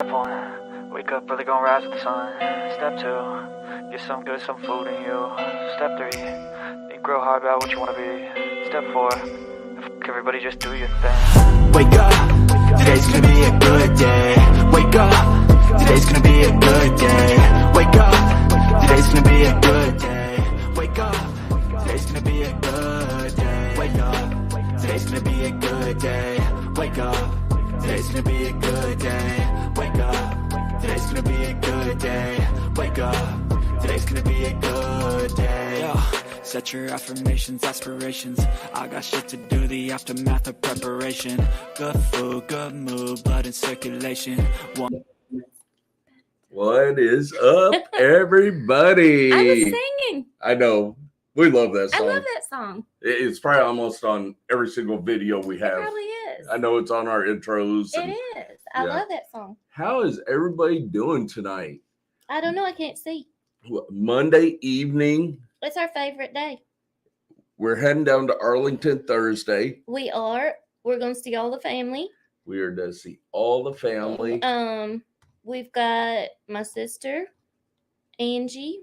Step 1, wake up early, gonna rise with the sun. Step 2, get some good, some food in you. Step 3, think real hard about what you wanna be. Step 4, everybody just do your thing. Wake up, today's gonna be a good day. Wake up, today's gonna be a good day. Wake up, today's gonna be a good day. Wake up, today's gonna be a good day. Wake up, today's gonna be a good day. Wake up, today's gonna be a good day. Wake up, today's gonna be a good day. Wake up, today's gonna be a good day. Yo, set your affirmations, aspirations. I got shit to do, the aftermath of preparation. Good food, good mood, blood in circulation. What is up, everybody? I was singing. I know. We love that song. I love that song. It's probably almost on every single video we have. It probably is. I know it's on our intros. It is. I love that song. How is everybody doing tonight? I don't know. I can't see. Monday evening. It's our favorite day. We're heading down to Arlington Thursday. We are. We're going to see all the family. We are to see all the family. We've got my sister, Angie,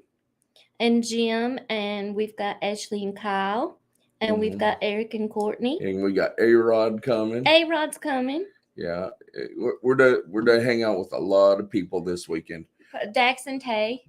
and Jim, and we've got Ashley and Kyle, and we've got Eric and Courtney. And we got A-Rod coming. A-Rod's coming. Yeah. We're to hang out with a lot of people this weekend. Dax and Tay.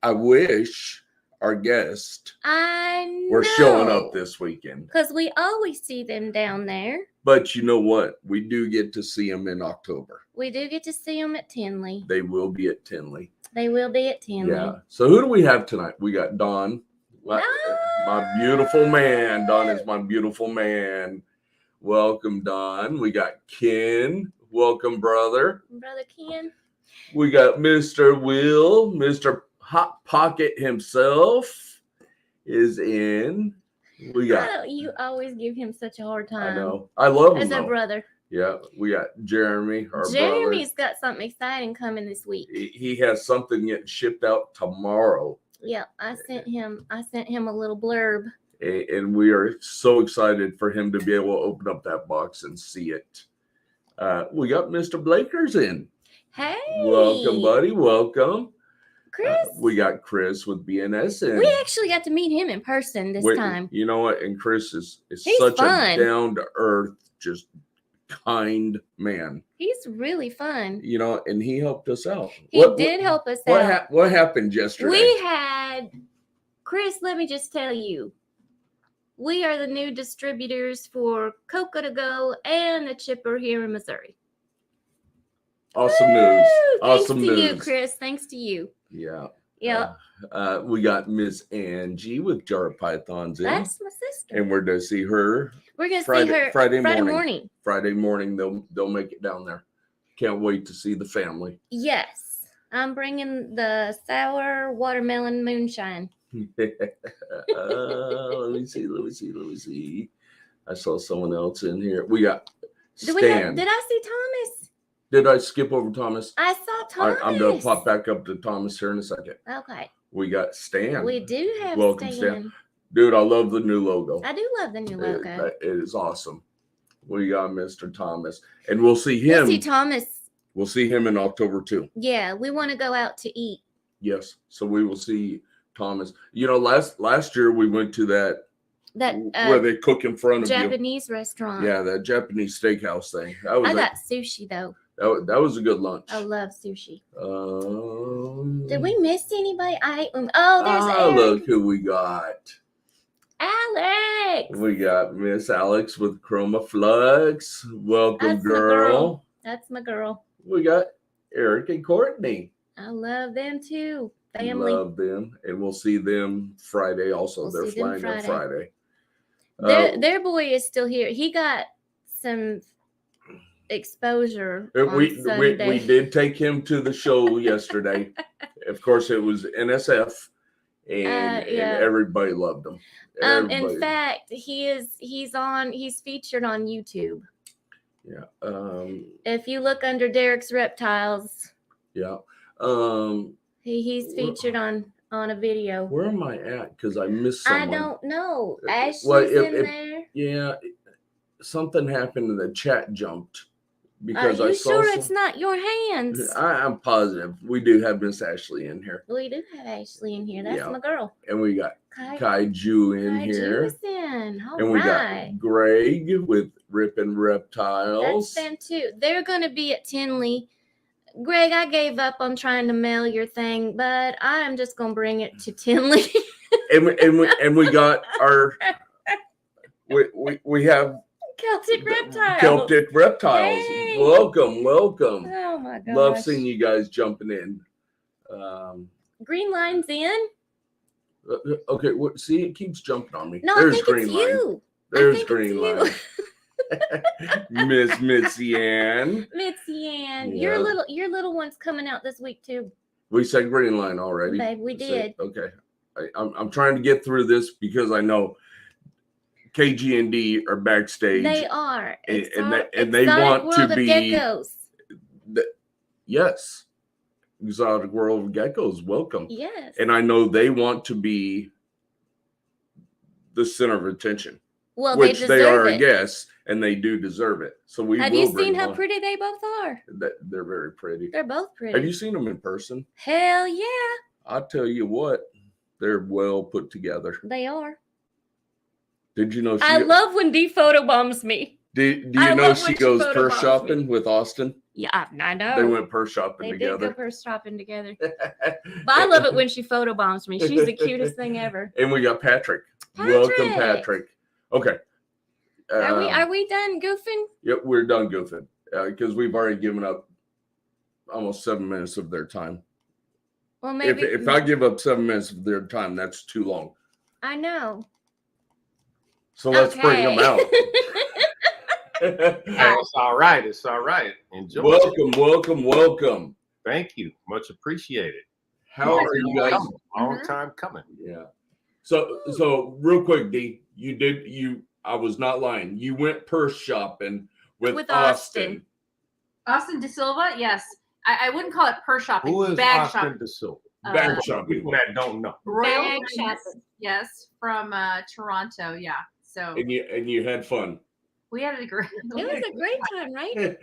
I wish our guest I were showing up this weekend. Because we always see them down there. But you know what? We do get to see them in October. We do get to see them at Tinley. They will be at Tinley. They will be at Tinley. Yeah. So who do we have tonight? We got Don. My beautiful man. Don is my beautiful man. Welcome, Don. We got Ken. Welcome, brother. Brother Ken. We got Mr. Will. Mr. Hot Pocket himself is in. We got. You always give him such a hard time. I know. I love him. As a brother. Yeah. We got Jeremy. Jeremy's got something exciting coming this week. He has something getting shipped out tomorrow. Yeah, I sent him a little blurb. And we are so excited for him to be able to open up that box and see it. We got Mr. Blakers in. Hey. Welcome, buddy. Welcome. Chris. We got Chris with BNS in. We actually got to meet him in person this time. You know what? And Chris is He's such fun. a down-to-earth, just kind man. He's really fun. You know, and he helped us out. He did help us out. What happened yesterday? We had, Chris, let me just tell you, we are the new distributors for Cocoa to Go and the Chipper here in Missouri. Awesome news. Awesome news. Thanks to you, Chris. Thanks to you. Yeah. Yeah. We got Miss Angie with Jar of Pythons in. That's my sister. And we're going to see her. We're going to see her Friday morning. Friday morning, they'll make it down there. Can't wait to see the family. Yes. I'm bringing the sour watermelon moonshine. Let me see. I saw someone else in here. We got Stan. Did I see Thomas? Did I skip over Thomas? I saw Thomas. I'm going to pop back up to Thomas here in a second. Okay. We got Stan. We do have Welcome, Stan. Dude, I love the new logo. I do love the new logo. It is awesome. We got Mr. Thomas. And we'll see him. We'll see Thomas. We'll see him in October too. Yeah, we want to go out to eat. Yes. So we will see Thomas. You know, last year we went to that where they cook in front of Japanese restaurant. Yeah, that Japanese steakhouse thing. I got sushi though. That was a good lunch. I love sushi. Did we miss anybody? There's Eric. Look who we got. Alex. We got Miss Alex with Chroma Flux. Welcome, girl. That's my girl. We got Eric and Courtney. I love them too. Family. Love them. And we'll see them Friday also. They're flying on Friday. Their boy is still here. He got some exposure on Sunday. We did take him to the show yesterday. Of course, it was NSF, and everybody loved him. In fact, he's featured on YouTube. Yeah. If you look under Derek's Reptiles. Yeah. He's featured on a video. Where am I at? Because I missed someone. I don't know. Ashley's in there. Yeah. Something happened and the chat jumped. because Are I you saw sure some- it's not your hands? I'm positive we do have Miss Ashley in here, We do have Ashley in here. That's Yeah. my girl. and we got Kai Kaiju in Kaiju here, is in. All and we right. got Greg with Rippin' Reptiles. That's them too. They're going to be at Tinley. Greg, I gave up on trying to mail your thing, but I'm just going to bring it to Tinley. and we got our we have Celtic Reptiles. Celtic Reptiles. Hey. Welcome. Oh my gosh. Love seeing you guys jumping in. Green line's in. Okay, see, it keeps jumping on me. No, There's I think green it's line. you. There's think green it's line. Miss Mitzi Ann. Mitzi Ann. Yeah. Your little one's coming out this week too. We said green line already. Babe, we did. Okay. I'm trying to get through this because I know KG and D are backstage. They are. And they Exotic want World to of be. Geckos. Yes. Exotic World of Geckos, welcome. Yes. And I know they want to be the center of attention, Well, which they are, it. I guess, and they do deserve it. So we Have will you bring seen them how on. pretty they both are? They're very pretty. They're both pretty. Have you seen them in person? Hell yeah, I tell you what, they're well put together. they are. Did you know? I love when D photobombs me. Do you I know love she when she goes photobombs purse me. shopping with Austin? Yeah, I know. They went purse shopping They did together. go purse shopping together. But I love it when she photobombs me. She's the cutest thing ever. And we got Patrick. Patrick. Welcome, Patrick. Okay. Are we done goofing? Yep, we're done goofing because we've already given up almost 7 minutes of their time. Well, maybe If I give up 7 minutes of their time, that's too long. I know. So let's bring them out. It's all right. It's all right. Enjoy. Welcome. Thank you. Much appreciated. How are you guys? Long time coming. Yeah. So real quick, D, I was not lying. You went purse shopping with Austin. Austin De Silva, yes. I wouldn't call it purse shopping. Who is bag Austin shopping. De Silva? Bag shopping. People that don't know. Royal Bag Highness, shopping. yes, from Toronto. Yeah. So And you had fun. we had a great. It was a great time, right?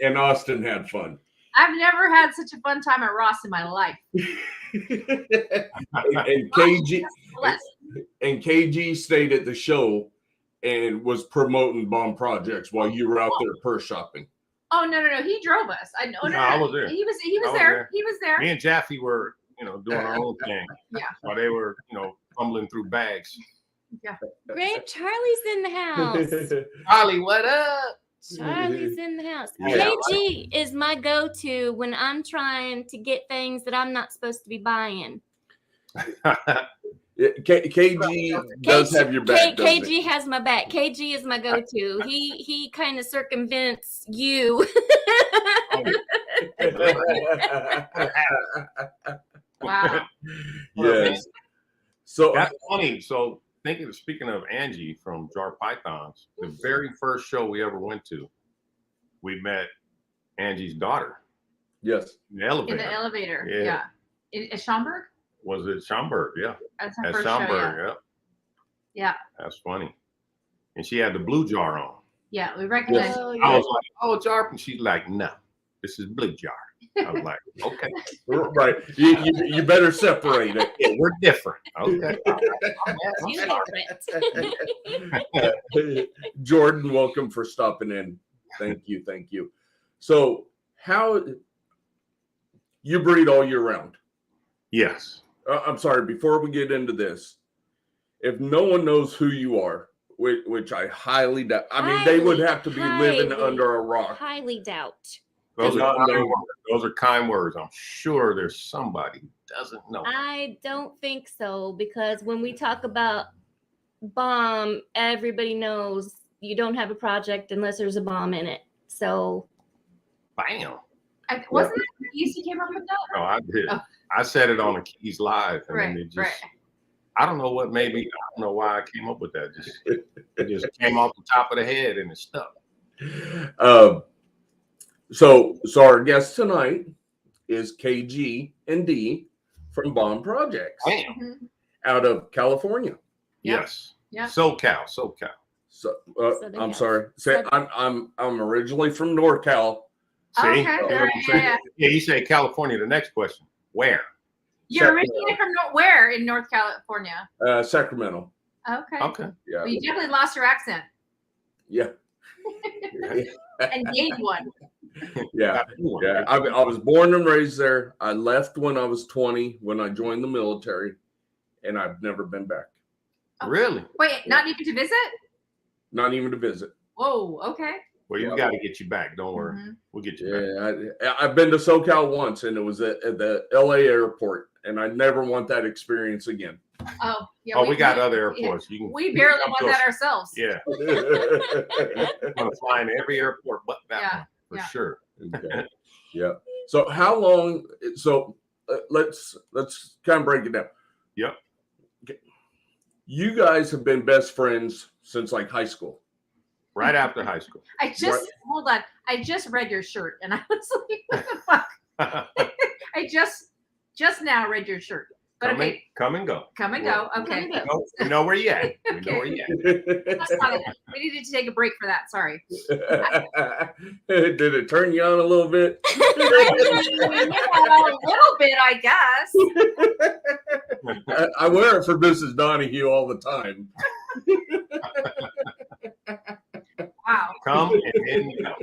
And Austin had fun. I've never had such a fun time at Ross in my life. and KG stayed at the show and was promoting bomb projects while you were out there purse shopping. Oh no! He drove us. No, I was there. He was I was there. there. He was there. Me and Jaffe were, doing our own thing. Yeah. While they were, fumbling through bags. Grant, Charlie's in the house. Holly, what up? Charlie's in the house. Yeah. KG is my go-to when I'm trying to get things that I'm not supposed to be buying. KG does have your back. doesn't KG has my back. KG is my go-to. He kind of circumvents you. Wow. Yes. So That's funny. So speaking of Angie from Jar Pythons, the very first show we ever went to, we met Angie's daughter yes. in the elevator. In the elevator. Yeah. Yeah. At Schaumburg? Was it Schaumburg? Yeah. That's her At first Schaumburg, show. yeah. Yeah. That's funny. And she had the blue jar on. Yeah. We recognized. Oh, I yeah. was like, oh, jar. And she's like, no, this is blue jar. I was like, okay. Right. You better separate it. Yeah, we're different. Okay. You different. Jordan, welcome for stopping in. Thank you. So how you breed all year round? Yes. I'm sorry, before we get into this, if no one knows who you are, which I highly doubt, they would have to be living highly, under a rock. Highly doubt. Those Not are, kind knowing. words. Those are kind words. I'm sure there's somebody who doesn't know. I don't think so, because when we talk about bomb, everybody knows you don't have a project unless there's a bomb in it. So Bam. Wasn't it Keys who came up with that? No, I did. Oh. I said it on the Keys Live, and Right. then it just, Right. I don't know what made me, I don't know why I came up with that. It just came off the top of the head and it stuck. So our guest tonight is KG and D from Bomb Projects Bam. Mhm. out of California. Yeah. Yes. Yeah. SoCal. So, So they I'm have- sorry. Say, so- I'm originally from NorCal. See? Okay, That's what all right, I'm saying. yeah. Yeah, you say California. The next question, where? You're originally from where in North California? Sacramento. Okay. Okay. Yeah. Well, you definitely lost your accent Yeah. and gained one. Yeah. Yeah. I was born and raised there. I left when I was 20 when I joined the military, and I've never been back. Really? Wait, not even to visit? Not even to visit. Whoa, okay. Well, you got to get you back. Don't worry. Mhm. We'll get you back. Yeah, I've been to SoCal once, and it was at the LA airport, and I never want that experience again. Oh, yeah. Oh, we got other airports. You can. We barely want that ourselves. Yeah. I'm gonna fly in every airport but that Yeah, one for yeah. sure. Okay. Yeah. So how long? So let's kind of break it down. Yep. Okay. You guys have been best friends since like high school. Right after high school. Hold on. I just read your shirt and I was like, what the fuck? I just now read your shirt. But Come, okay, come and go. come and go. Okay. We know where you at. We know where you at. That's fine. We needed to take a break for that. Sorry. Did it turn you on a little bit? Yeah, a little bit, I guess. I wear it for Mrs. Donahue all the time. Wow. Come and then you go.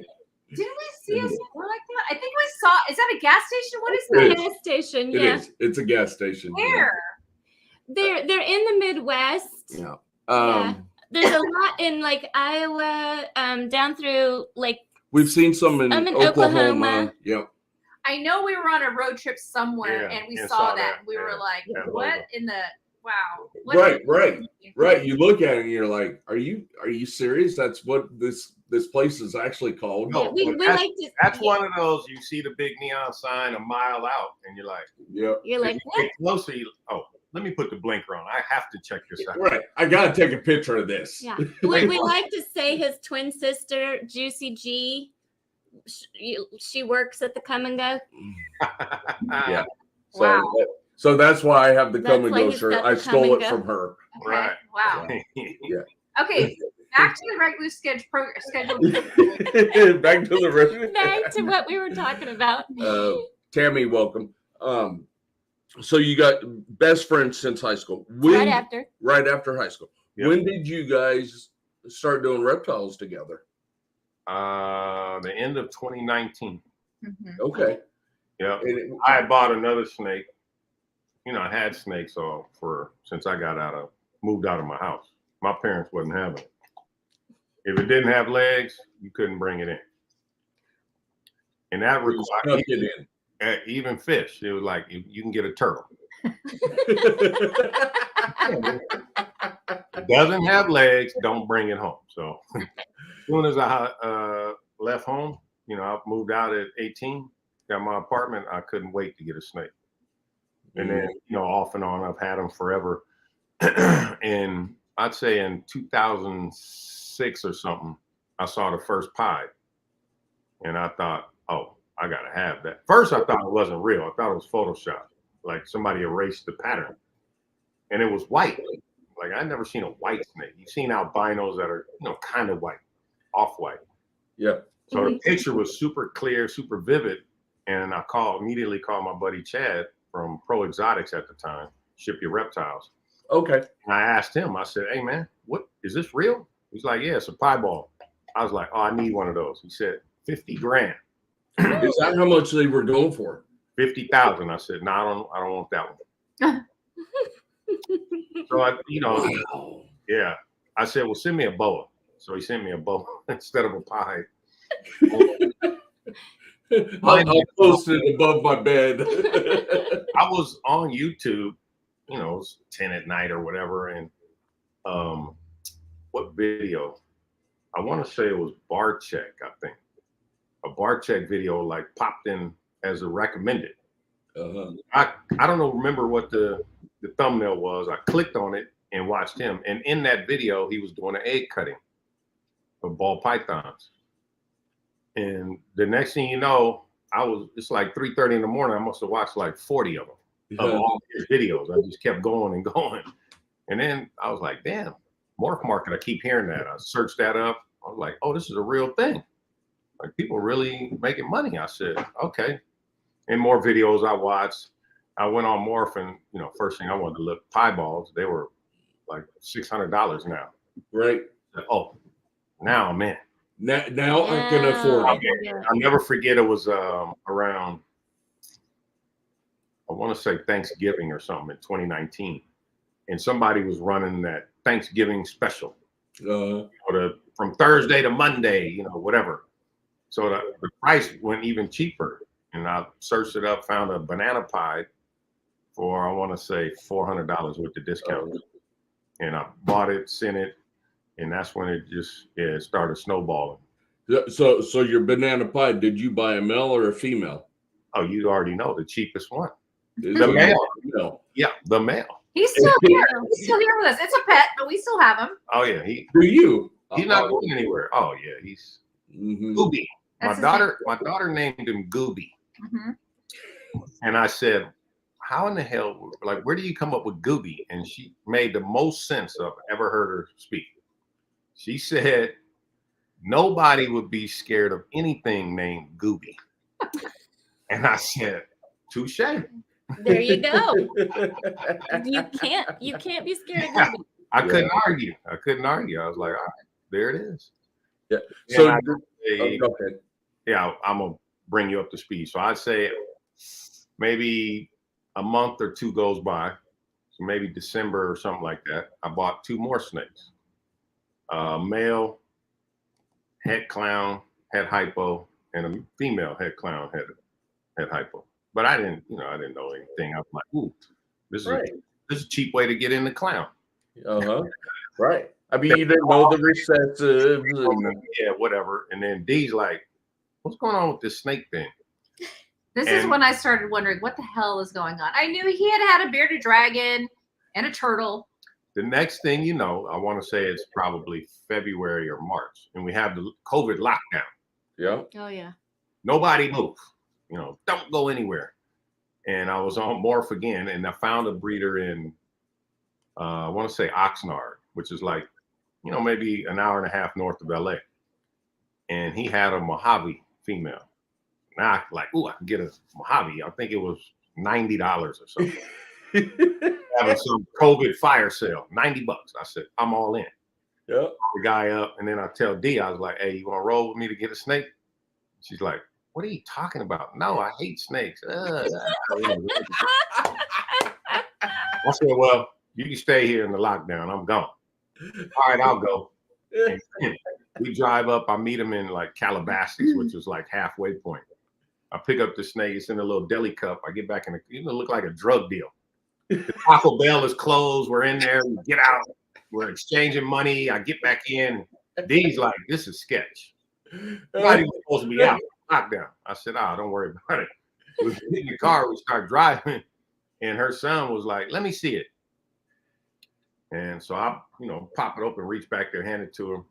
Didn't we see a store like that? I think we saw. Is that a gas station? What is It that? is. Gas station, It yeah. is. It's a gas station. Where? They're in the Midwest. Yeah. Yeah. There's a lot in like Iowa, down through like We've seen some in I'm in Oklahoma. Oklahoma. Yep. I know we were on a road trip somewhere Yeah, and we and saw saw that. that, We were yeah, like, that what logo. in the wow? What Right. You look at it and you're like, are you serious? That's what this place is actually called. yeah, we that's- like to. That's one of those you see the big neon sign a mile out and you're like, Yep. You're like, you what? get closer, let me put the blinker on. I have to check this out. Right. I gotta take a picture of this. Yeah. We like to say his twin sister, Juicy G. She works at the Come and Go. Yeah. So, Wow. so that's why I have the That's Come and why Go he's shirt. got I the Come stole and it Go. from her. Okay. Right. Wow. Yeah. Okay. Back to the regular schedule. Back to the rest. Back to what we were talking about. Tammy, welcome. So you got best friends since high school. When, Right after. Right after high school. Yep. When did you guys start doing reptiles together? The end of 2019. Mhm. Okay. Yeah. And it- I had bought another snake. I had snakes since I moved out of my house. My parents wasn't having it. If it didn't have legs, you couldn't bring it in. And that you snuck required it in. even fish. It was like you can get a turtle. It doesn't have legs, don't bring it home. So as soon as I left home, I moved out at 18, got my apartment. I couldn't wait to get a snake. And then, off and on, I've had them forever. And I'd say in 2006 or something, I saw the first pied. And I thought, oh, I got to have that. First, I thought it wasn't real. I thought it was Photoshop. Like somebody erased the pattern. And it was white. Like I'd never seen a white snake. You've seen albinos that are, kind of white, off-white. Yeah. So the picture was super clear, super vivid. And I immediately called my buddy Chad from Pro Exotics at the time, Ship Your Reptiles. Okay. And I asked him, I said, hey man, what is this real? He's like, yeah, it's a piebald. I was like, oh, I need one of those. He said, 50 grand. Is that how much they were going for? 50,000. I said, no, I don't want that one. So yeah. I said, well, send me a boa. So he sent me a boa instead of a pie. I'll post it above my bed. I was on YouTube, it was 10 at night or whatever. And what video? I want to say it was Bar Check, I think. A Bar Check video like popped in as a recommended. Uh-huh. I don't remember what the thumbnail was. I clicked on it and watched him. And in that video, he was doing an egg cutting of ball pythons. And the next thing you know, it's like 3:30 in the morning. I must have watched like 40 of them, of all his videos. I just kept going and going. And then I was like, damn, Morph Market. I keep hearing that. I searched that up. I was like, oh, this is a real thing. Like people really making money. I said, okay. And more videos I watched. I went on Morph and, first thing I wanted to look, pie balls. They were like $600 now. Right. Oh, now I'm in. Now I can afford it. Yeah. I'll never forget it was around, I want to say Thanksgiving or something in 2019. And somebody was running that Thanksgiving special. From Thursday to Monday, whatever. So the price went even cheaper. And I searched it up, found a banana pie for, I want to say $400 with the discount. And I bought it, sent it, and that's when it just it started snowballing. So your banana pie, did you buy a male or a female? Oh, you already know the cheapest one. Is The it male. male? Yeah, the male. He's still here. He's still here with us. It's a pet, but we still have him. Oh yeah, Do you? he's not going anywhere. Oh yeah, he's Gooby. That's his My daughter named him Gooby. Mhm. And I said, how in the hell, like, where do you come up with Gooby? And she made the most sense I've ever heard her speak. She said, nobody would be scared of anything named Gooby. And I said, touche. There you go. You can't be scared of Gooby. I couldn't argue. I was like, all right, there it is. Yeah. And So I'd say, go ahead. yeah, I'm gonna bring you up to speed. So I'd say maybe a month or two goes by, so maybe December or something like that. I bought 2 more snakes. Male head clown, head hypo, and a female head clown, head hypo. But I didn't know anything. I'm like, ooh, this is a cheap way to get in the clown. Right. I mean, you didn't know the recessives. Yeah, whatever. And then D's like, what's going on with this snake thing? This is when I started wondering what the hell is going on. I knew he had a bearded dragon and a turtle. The next thing you know, I want to say it's probably February or March, and we have the COVID lockdown. Yeah. Oh yeah. Nobody move. Don't go anywhere. And I was on Morph again, and I found a breeder in, I want to say Oxnard, which is like, maybe an hour and a half north of LA. And he had a Mojave female. Now I like, ooh, I can get a Mojave. I think it was $90 or something. Having some COVID fire sale, $90. I said, I'm all in. Yeah. The guy up, and then I tell D, I was like, hey, you want to roll with me to get a snake? She's like, what are you talking about? No, I hate snakes. I said, well, you can stay here in the lockdown. I'm gone. All right, I'll go. And we drive up. I meet him in like Calabasas, which is like halfway point. I pick up the snake. It's in a little deli cup. I get back in it look like a drug deal. The Taco Bell is closed. We're in there. We get out. We're exchanging money. I get back in. D's like, this is sketch. Nobody was supposed to be out. Lockdown. I said, don't worry about it. We get in the car. We start driving. And her son was like, let me see it. And so I, pop it open, reach back there, hand it to him.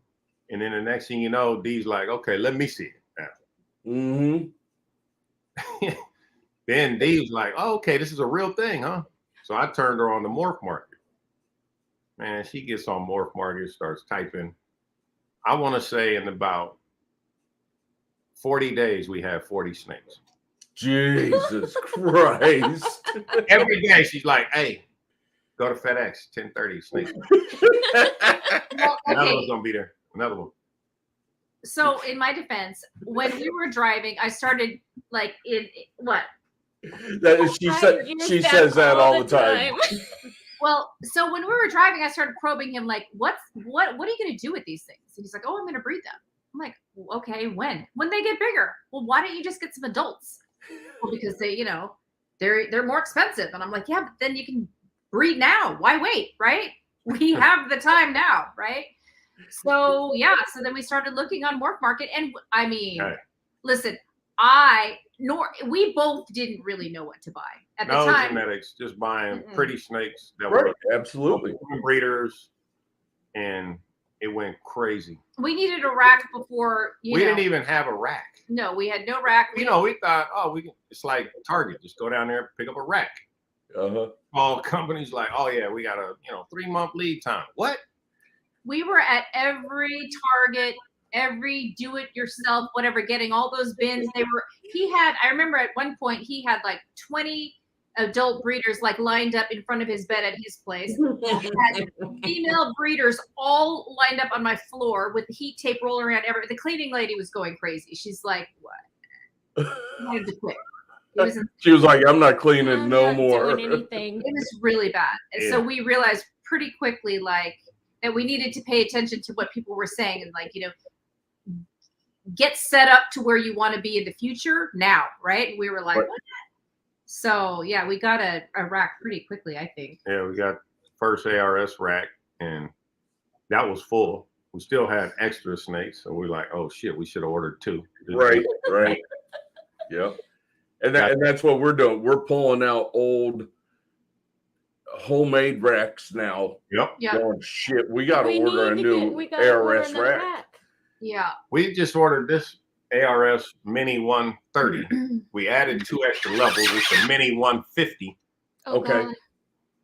And then the next thing you know, D's like, okay, let me see it. Mm-hmm. Then D's like, oh, okay, this is a real thing, huh? So I turned her on the Morph Market. Man, she gets on Morph Market, starts typing. I want to say in about 40 days, we have 40 snakes. Jesus Christ. Every day she's like, hey, go to FedEx, 10:30, snakes. Well, Another okay. one's gonna be there. Another one. So in my defense, when we were driving, I started like what? She says that all the time. Well, so when we were driving, I started probing him like, what are you gonna do with these things? And he's like, oh, I'm gonna breed them. I'm like, okay, when they get bigger? Well, why don't you just get some adults? Well, because they, they're more expensive. And I'm like, yeah, but then you can breed now. Why wait? Right? We have the time now, right? So yeah, so then we started looking on Morph Market, and I mean, listen, we both didn't really know what to buy at the time. Genetics, just buying pretty snakes that Right, were absolutely breeders, and it went crazy. We needed a rack before We didn't even have a rack. No, we had no rack. We thought, it's like Target, just go down there, pick up a rack. Uh-huh. All companies like, oh yeah, we got a 3-month lead time. What? We were at every Target, every do-it-yourself, whatever, getting all those bins. I remember at one point he had like 20 adult breeders like lined up in front of his bed at his place. He had female breeders all lined up on my floor with the heat tape rolling around everywhere. The cleaning lady was going crazy. She's like, what? I wanted to quit. She was like, I'm not cleaning I'm no not more. doing anything. It was really bad. And so we realized pretty quickly, like, that we needed to pay attention to what people were saying and, like, you know, get set up to where you want to be in the future now, right? And we were like, what? So, yeah, we got a rack pretty quickly, I think. Yeah, we got first ARS rack, and that was full. We still had extra snakes, and we were like, oh, shit, we should have ordered 2. Right. Yep. And that's what we're doing. We're pulling out old homemade racks now. Yep. Going, shit, we got to order a new order ARS rack. Yeah. We just ordered this ARS Mini 130. We added 2 extra levels. It's a Mini 150. Okay. God.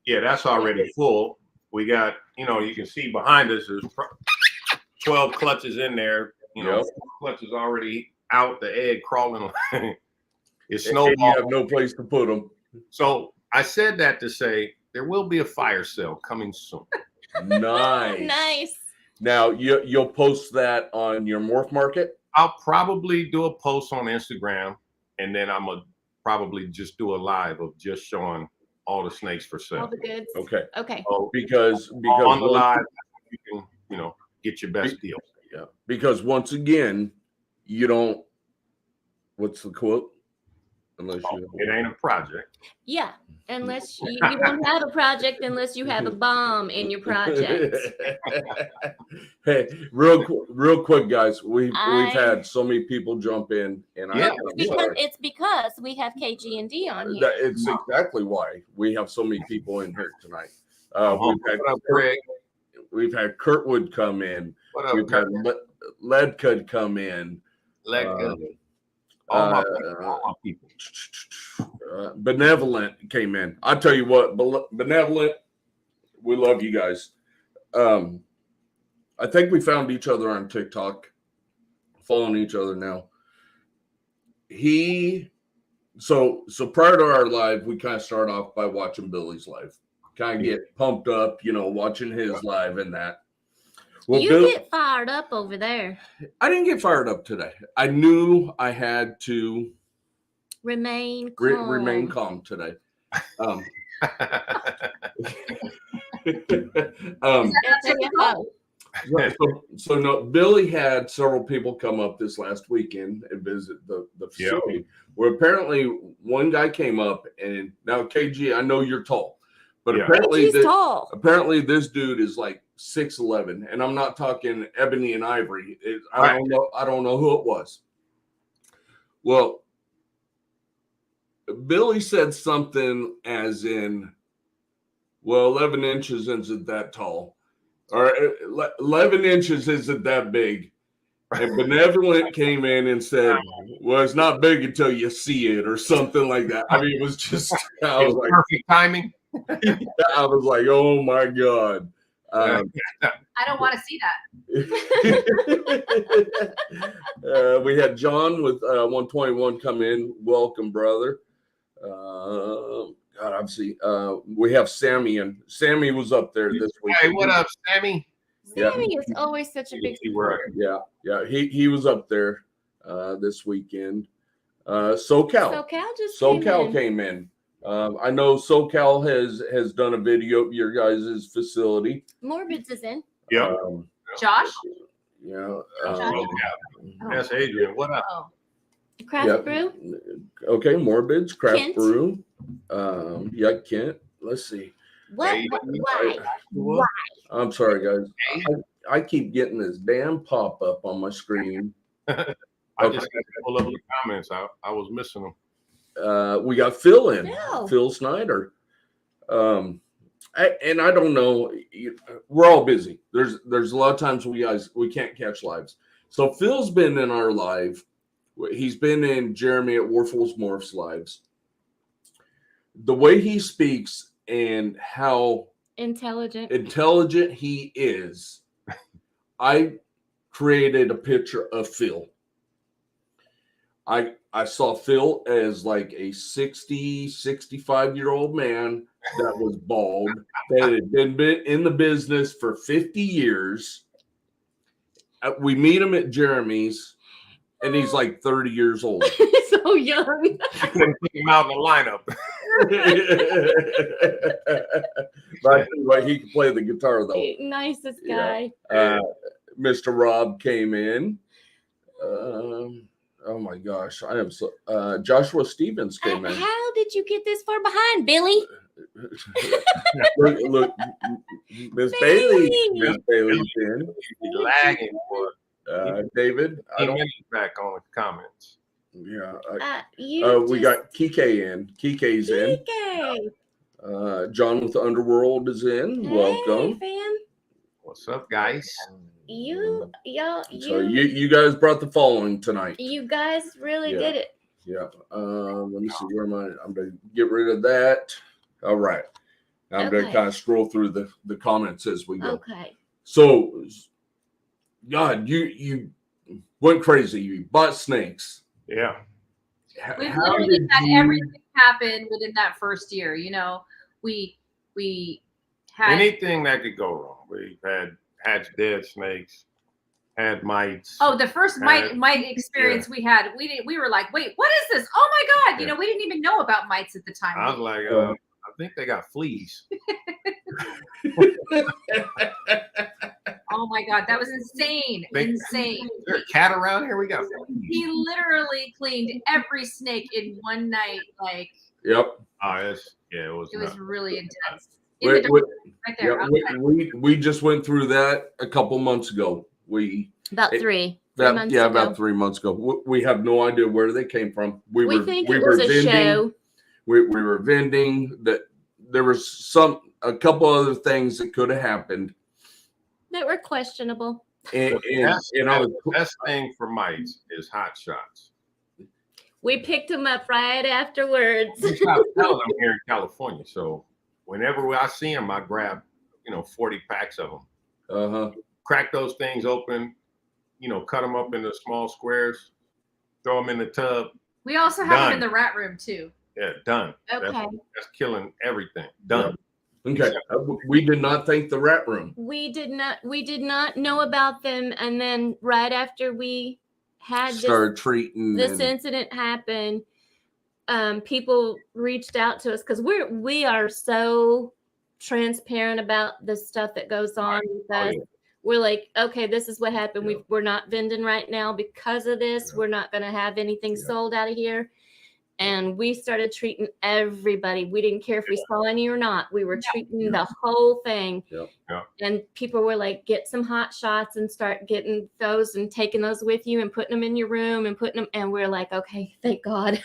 Yeah, that's already full. We got, you know, you can see behind us, there's 12 clutches in there. You know, clutches already out, the egg crawling. It's snowball. You have no place to put them. So I said that to say there will be a fire sale coming soon. Nice. Nice. Now you'll post that on your Morph Market? I'll probably do a post on Instagram, and then I'm gonna probably just do a live of just showing all the snakes for sale. All the goods. Okay. So Because on the live, you can, you know, get your best deal. Yeah. Because once again, you don't. What's the quote? Unless you. It ain't a project. Yeah. Unless you don't have a project, unless you have a bomb in your project. Hey, real quick, guys. We've had so many people jump in, and It's because we have KG&D on here. It's exactly why we have so many people in here tonight. We've had Kurtwood come in. What up, We've had Leadcud come in. All my people. Benevolent came in. I tell you what, Benevolent, we love you guys. I think we found each other on TikTok, following each other now. So prior to our live, we kind of start off by watching Billy's live. Kind of get pumped up, you know, watching his live and that. Well, you get fired up over there. I didn't get fired up today. I knew I had to remain calm today. So no, Billy had several people come up this last weekend and visit the facility. Yep. Where apparently one guy came up, and now KG, I know you're tall, but tall. Apparently this dude is like 6'11", and I'm not talking ebony and ivory. I don't know who it was. Well, Billy said something as in, well, 11 inches isn't that tall, or 11 inches isn't that big. And Benevolent came in and said, well, it's not big until you see it, or something like that. I mean, it was just, I was like, perfect timing. I was like, oh my God. I don't want to see that. We had John with 121 come in. Welcome, brother. God, obviously, we have Sammy, and Sammy was up there this week. Hey, what up, Sammy? Sammy is always such a big supporter. Yeah. He was up there this weekend. SoCal came in. I know SoCal has done a video of your guys' facility. Morbids is in. Yeah. Josh? Yeah. That's Adrian. What up? Oh. Craft Brew. Okay, Morbids, Craft Kent. Brew. Yeah, Kent. Let's see. Why? I'm sorry, guys. I keep getting this damn pop-up on my screen. I just had to pull up the comments. I was missing them. We got Phil in. No. Phil Snyder. And I don't know. We're all busy. There's a lot of times we can't catch lives. So Phil's been in our live. He's been in Jeremy at Warful's Morphs lives. The way he speaks and how intelligent he is, I created a picture of Phil. I saw Phil as like a 60, 65-year-old man that was bald, that had been in the business for 50 years. We meet him at Jeremy's, and he's like 30 years old. So young. I couldn't pick him out in the lineup. But he can play the guitar though. Nicest guy. Mr. Rob came in. Oh my gosh, I am so. Joshua Stevens came in. How did you get this far behind, Billy? Look, Miss Bailey. Miss Bailey's in. He's lagging for David. I don't. minutes back on the comments. Yeah. We got Kike in. Kike's in. Kike. John with the Underworld is in. Hey, Welcome. fam. What's up, guys? You guys brought the following tonight. You guys really did it. Yeah. Let me see where I'm going to get rid of that. All right. Now I'm going to kind of scroll through the comments as we go. Okay. So, God, you went crazy. You bought snakes. Yeah. We literally had everything happen within that first year. You know, we had anything that could go wrong. We had hatched dead snakes, had mites. Oh, the first mite experience we had, we were like, wait, what is this? Oh my God. You know, we didn't even know about mites at the time. I was like, I think they got fleas. Oh my God, that was insane. Insane. Is there a cat around here? We got fleas. He literally cleaned every snake in one night. Like, Yep. It was really intense. Right there. We just went through that a couple months ago. About 3 months ago. About 3 months ago. We have no idea where they came from. We think it was a show. We were vending. That there was a couple other things that could have happened that were questionable. The best thing for mites is hot shots. We picked them up right afterwards. We stopped selling them here in California, so whenever I see them, I grab 40 packs of them. Crack those things open, cut them up into small squares, throw them in the tub. We also have them in the rat room too. Yeah, done. Okay. That's killing everything. Done. Okay. We did not think the rat room. We did not know about them, and then right after we had this incident happen, people reached out to us because we are so transparent about the stuff that goes on with us. We're like, okay, this is what happened. We're not vending right now because of this. We're not going to have anything sold out of here. And we started treating everybody. We didn't care if we saw any or not. We were treating the whole thing. And people were like, get some hot shots and start getting those and taking those with you and putting them in your room and putting them. And we're like, okay, thank God.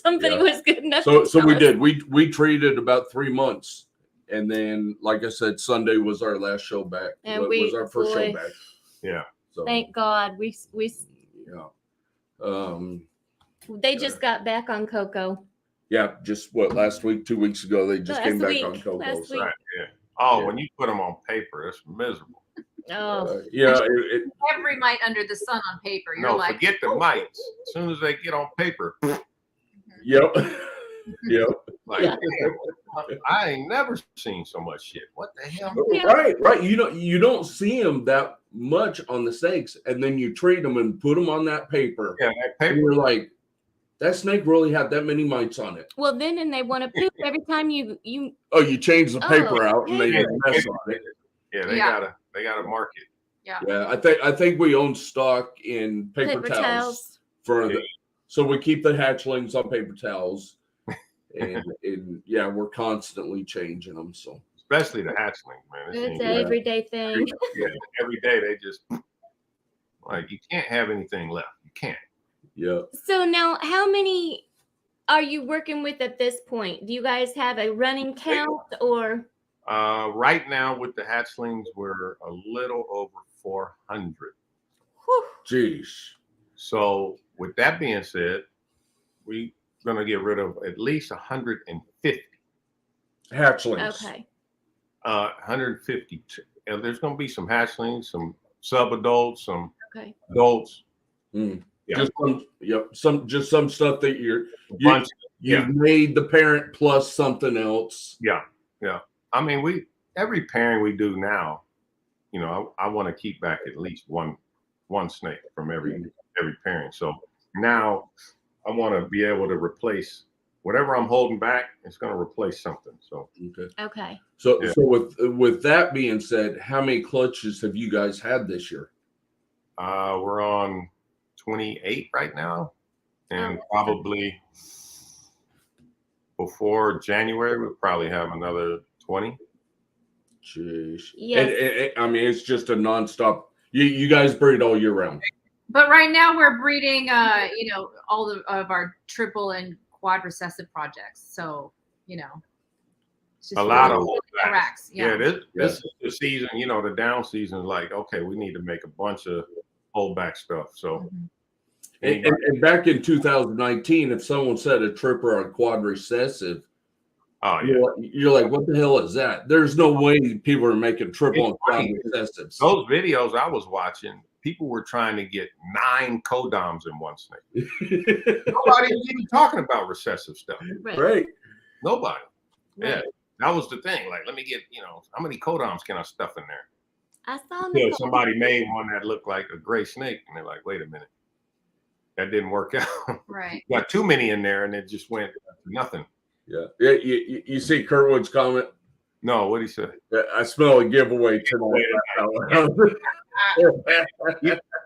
Somebody was good enough. So we did. We treated about 3 months. And then, like I said, Sunday was our last show back. And was our first show back. Yeah. So thank God. They just got back on Coco. Yeah, just last week, 2 weeks ago, they just came back on Coco. Last week. Right, yeah. Oh, when you put them on paper, it's miserable. Every mite under the sun on paper. You're like, forget the mites. As soon as they get on paper. Yep. Like, I ain't never seen so much shit. What the hell? Right. You don't see them that much on the snakes, and then you treat them and put them on that paper. Yeah, that paper. And you're like, that snake really had that many mites on it. Well, then they want to poop every time you. Oh, you change the paper out and they mess on it. Yeah, they gotta mark it. Yeah. I think we own stock in paper towels so we keep the hatchlings on paper towels. And we're constantly changing them. So especially the hatchling, man. It's an everyday thing. Yeah, every day they just like you can't have anything left. You can't. Yeah. So now, how many are you working with at this point? Do you guys have a running count or? Right now with the hatchlings, we're a little over 400. Whew. Jeez. So with that being said, we're gonna get rid of at least 150 hatchlings. Okay. 150. And there's gonna be some hatchlings, some sub-adults, some Okay. adults. Mm. Yeah. Just some stuff that Bunch, you've made the parent plus something else. Yeah. I mean, every pairing we do now, you know, I want to keep back at least one snake from every pairing. So now I want to be able to replace whatever I'm holding back. It's going to replace something. So Okay. So with that being said, how many clutches have you guys had this year? we're on 28 right now, and probably before January we'll probably have another 20. Jeez. Yes. I mean, it's just a nonstop. You guys breed all year round. But right now we're breeding, you know, all of our triple and quad recessive projects. So, you know, it's just A lot of racks. Yeah, this is the season. You know, the down season. Like, okay, we need to make a bunch of holdback stuff. So, and back in 2019, if someone said a triple or a quad recessive, you're like, what the hell is that? There's no way people are making triple and quad recessives. Those videos I was watching, people were trying to get 9 codoms in one snake. Nobody was even talking about recessive stuff. Right. Nobody. Right. Yeah. That was the thing. Like, let me get, you know, how many codoms can I stuff in there? I saw somebody made one that looked like a gray snake, and they're like, wait a minute. That didn't work out. Right. Got too many in there, and it just went nothing. Yeah. You see Kurtwood's comment? No, what'd he say? I smell a giveaway tonight.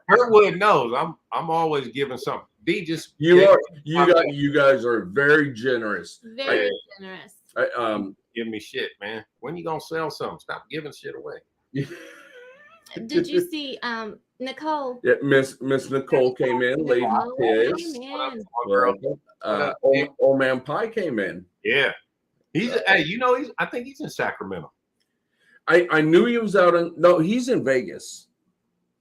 Kurtwood knows I'm always giving something. You guys are very generous. Very generous. Give me shit, man. When you gonna sell something? Stop giving shit away. Did you see Nicole? Yeah, Miss Nicole came in, Lady Pigs. Old Man Pie came in. Yeah. He's I think he's in Sacramento. I knew he was out in he's in Vegas.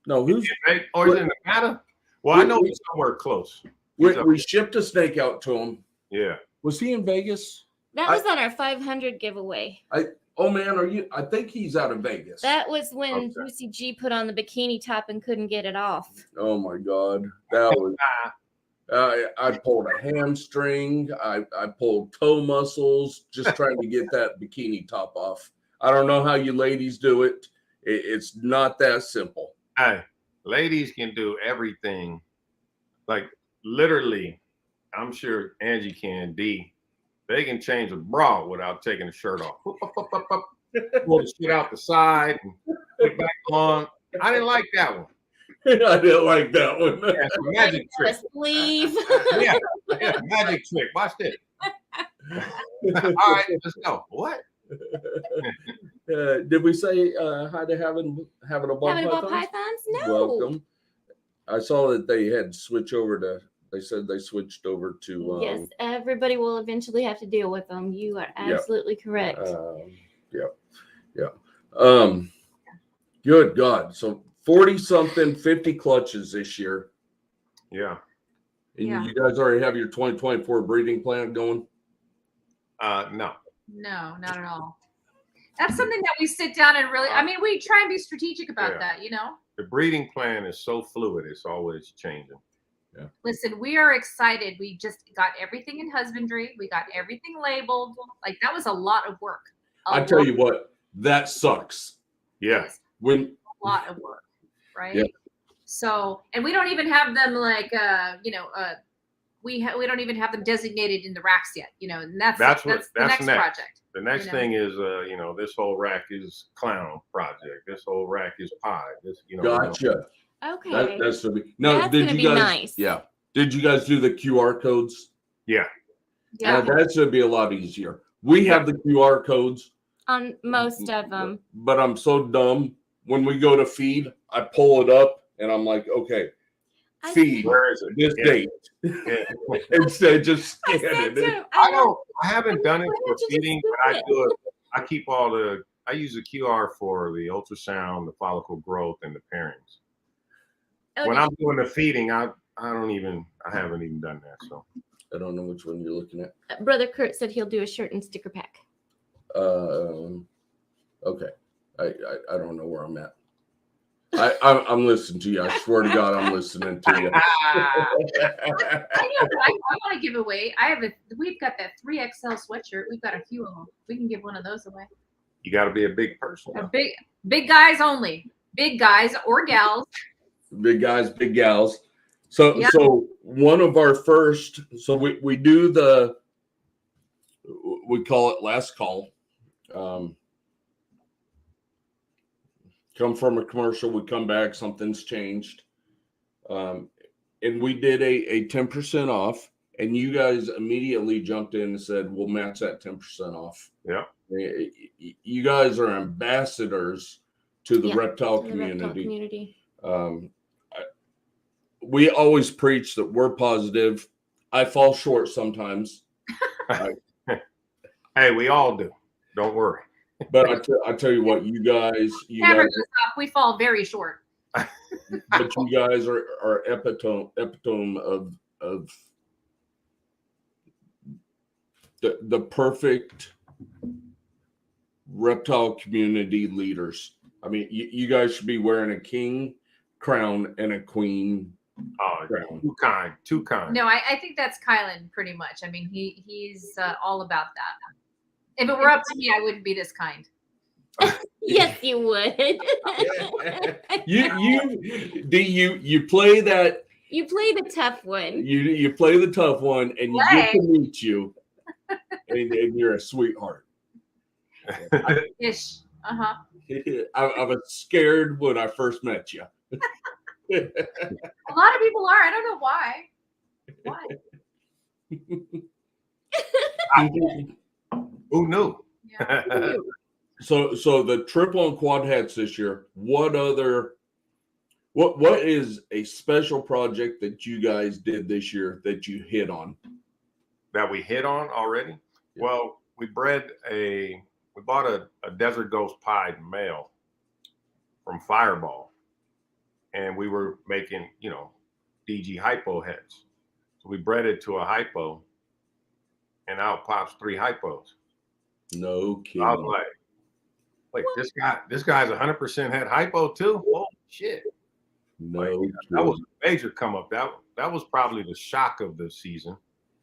No, who's he's in Nevada? Well, I know he's somewhere close. We shipped a snake out to him. Yeah. Was he in Vegas? That was on our 500 giveaway. Oh man, I think he's out of Vegas. That was when Lucy G put on the bikini top and couldn't get it off. Oh my God, that was. I pulled a hamstring. I pulled toe muscles just trying to get that bikini top off. I don't know how you ladies do it. It's not that simple. Hey, ladies can do everything. Like literally, I'm sure Angie can. They can change a bra without taking the shirt off. Pull the shit out the side and put it back on. I didn't like that one. I didn't like that one. Yeah, it's a magic trick. Sleeve. yeah, magic trick. Watch this. All right, let's go. What? Did we say hi to having a ball pythons? No. Welcome. I saw that they had switched over to. They said they switched over to. Yes, everybody will eventually have to deal with them. You are absolutely correct. Yeah. Good God. So 40-something, 50 clutches this year. Yeah. And you guys already have your 2024 breeding plan going? No. No, not at all. That's something that we sit down and really, we try and be strategic about that, you know? The breeding plan is so fluid. It's always changing. Yeah. Listen, we are excited. We just got everything in husbandry. We got everything labeled. Like, that was a lot of work. I tell you what, that sucks. Yeah. A lot of work, right? Yeah. So, and we don't even have them like, we don't even have them designated in the racks yet, you know, and that's the next project. The next thing is, this whole rack is clown project. This whole rack is pie. This, Gotcha. Okay. That's gonna be. Now, that's did gonna you guys? Be nice. Yeah. Did you guys do the QR codes? Yeah. Yeah. That should be a lot easier. We have the QR codes on most of them. But I'm so dumb. When we go to feed, I pull it up and I'm like, okay, feed. Where is it? This date. Yeah. Instead, just scan it. I haven't done it for feeding, but I do it. I keep I use a QR for the ultrasound, the follicle growth, and the pairings. Okay. When I'm doing the feeding, I haven't even done that. So I don't know which one you're looking at. Brother Kurt said he'll do a shirt and sticker pack. Okay. I don't know where I'm at. I'm listening to you. I swear to God, I'm listening to you. I know, but I want to give away. We've got that 3XL sweatshirt. We've got a few of them. We can give one of those away. You got to be a big person. Big guys only. Big guys or gals. Big guys, big gals. So Yep. so one of our first. So we do we call it last call. Come from a commercial, we come back, something's changed. And we did a 10% off, and you guys immediately jumped in and said, we'll match that 10% off. Yeah. You guys are ambassadors to the reptile The community. reptile community. We always preach that we're positive. I fall short sometimes. Hey, we all do. Don't worry. But I tell you what, you guys We fall very short. but you guys are epitome of the perfect reptile community leaders. I mean, you guys should be wearing a king crown and a queen crown. Too kind. No, I think that's Kylan pretty much. I mean, he's all about that. If it were up to me, I wouldn't be this kind. Yes, you would. You play that. You play the tough one. You play the tough one, and you get to meet you, and you're a sweetheart. Ish. Uh-huh. I was scared when I first met you. A lot of people are. I don't know why. Who knew? Yeah. So the triple and quad hats this year. What is a special project that you guys did this year that you hit on? That we hit on already? Yeah. Well, we bought a Desert Ghost Pied male from Fireball, and we were making, DG hypo heads. So we bred it to a hypo, and out pops 3 hypos. No kidding. I was like, this guy's 100% had hypo too. Oh shit! No, that was a major come up. That was probably the shock of the season.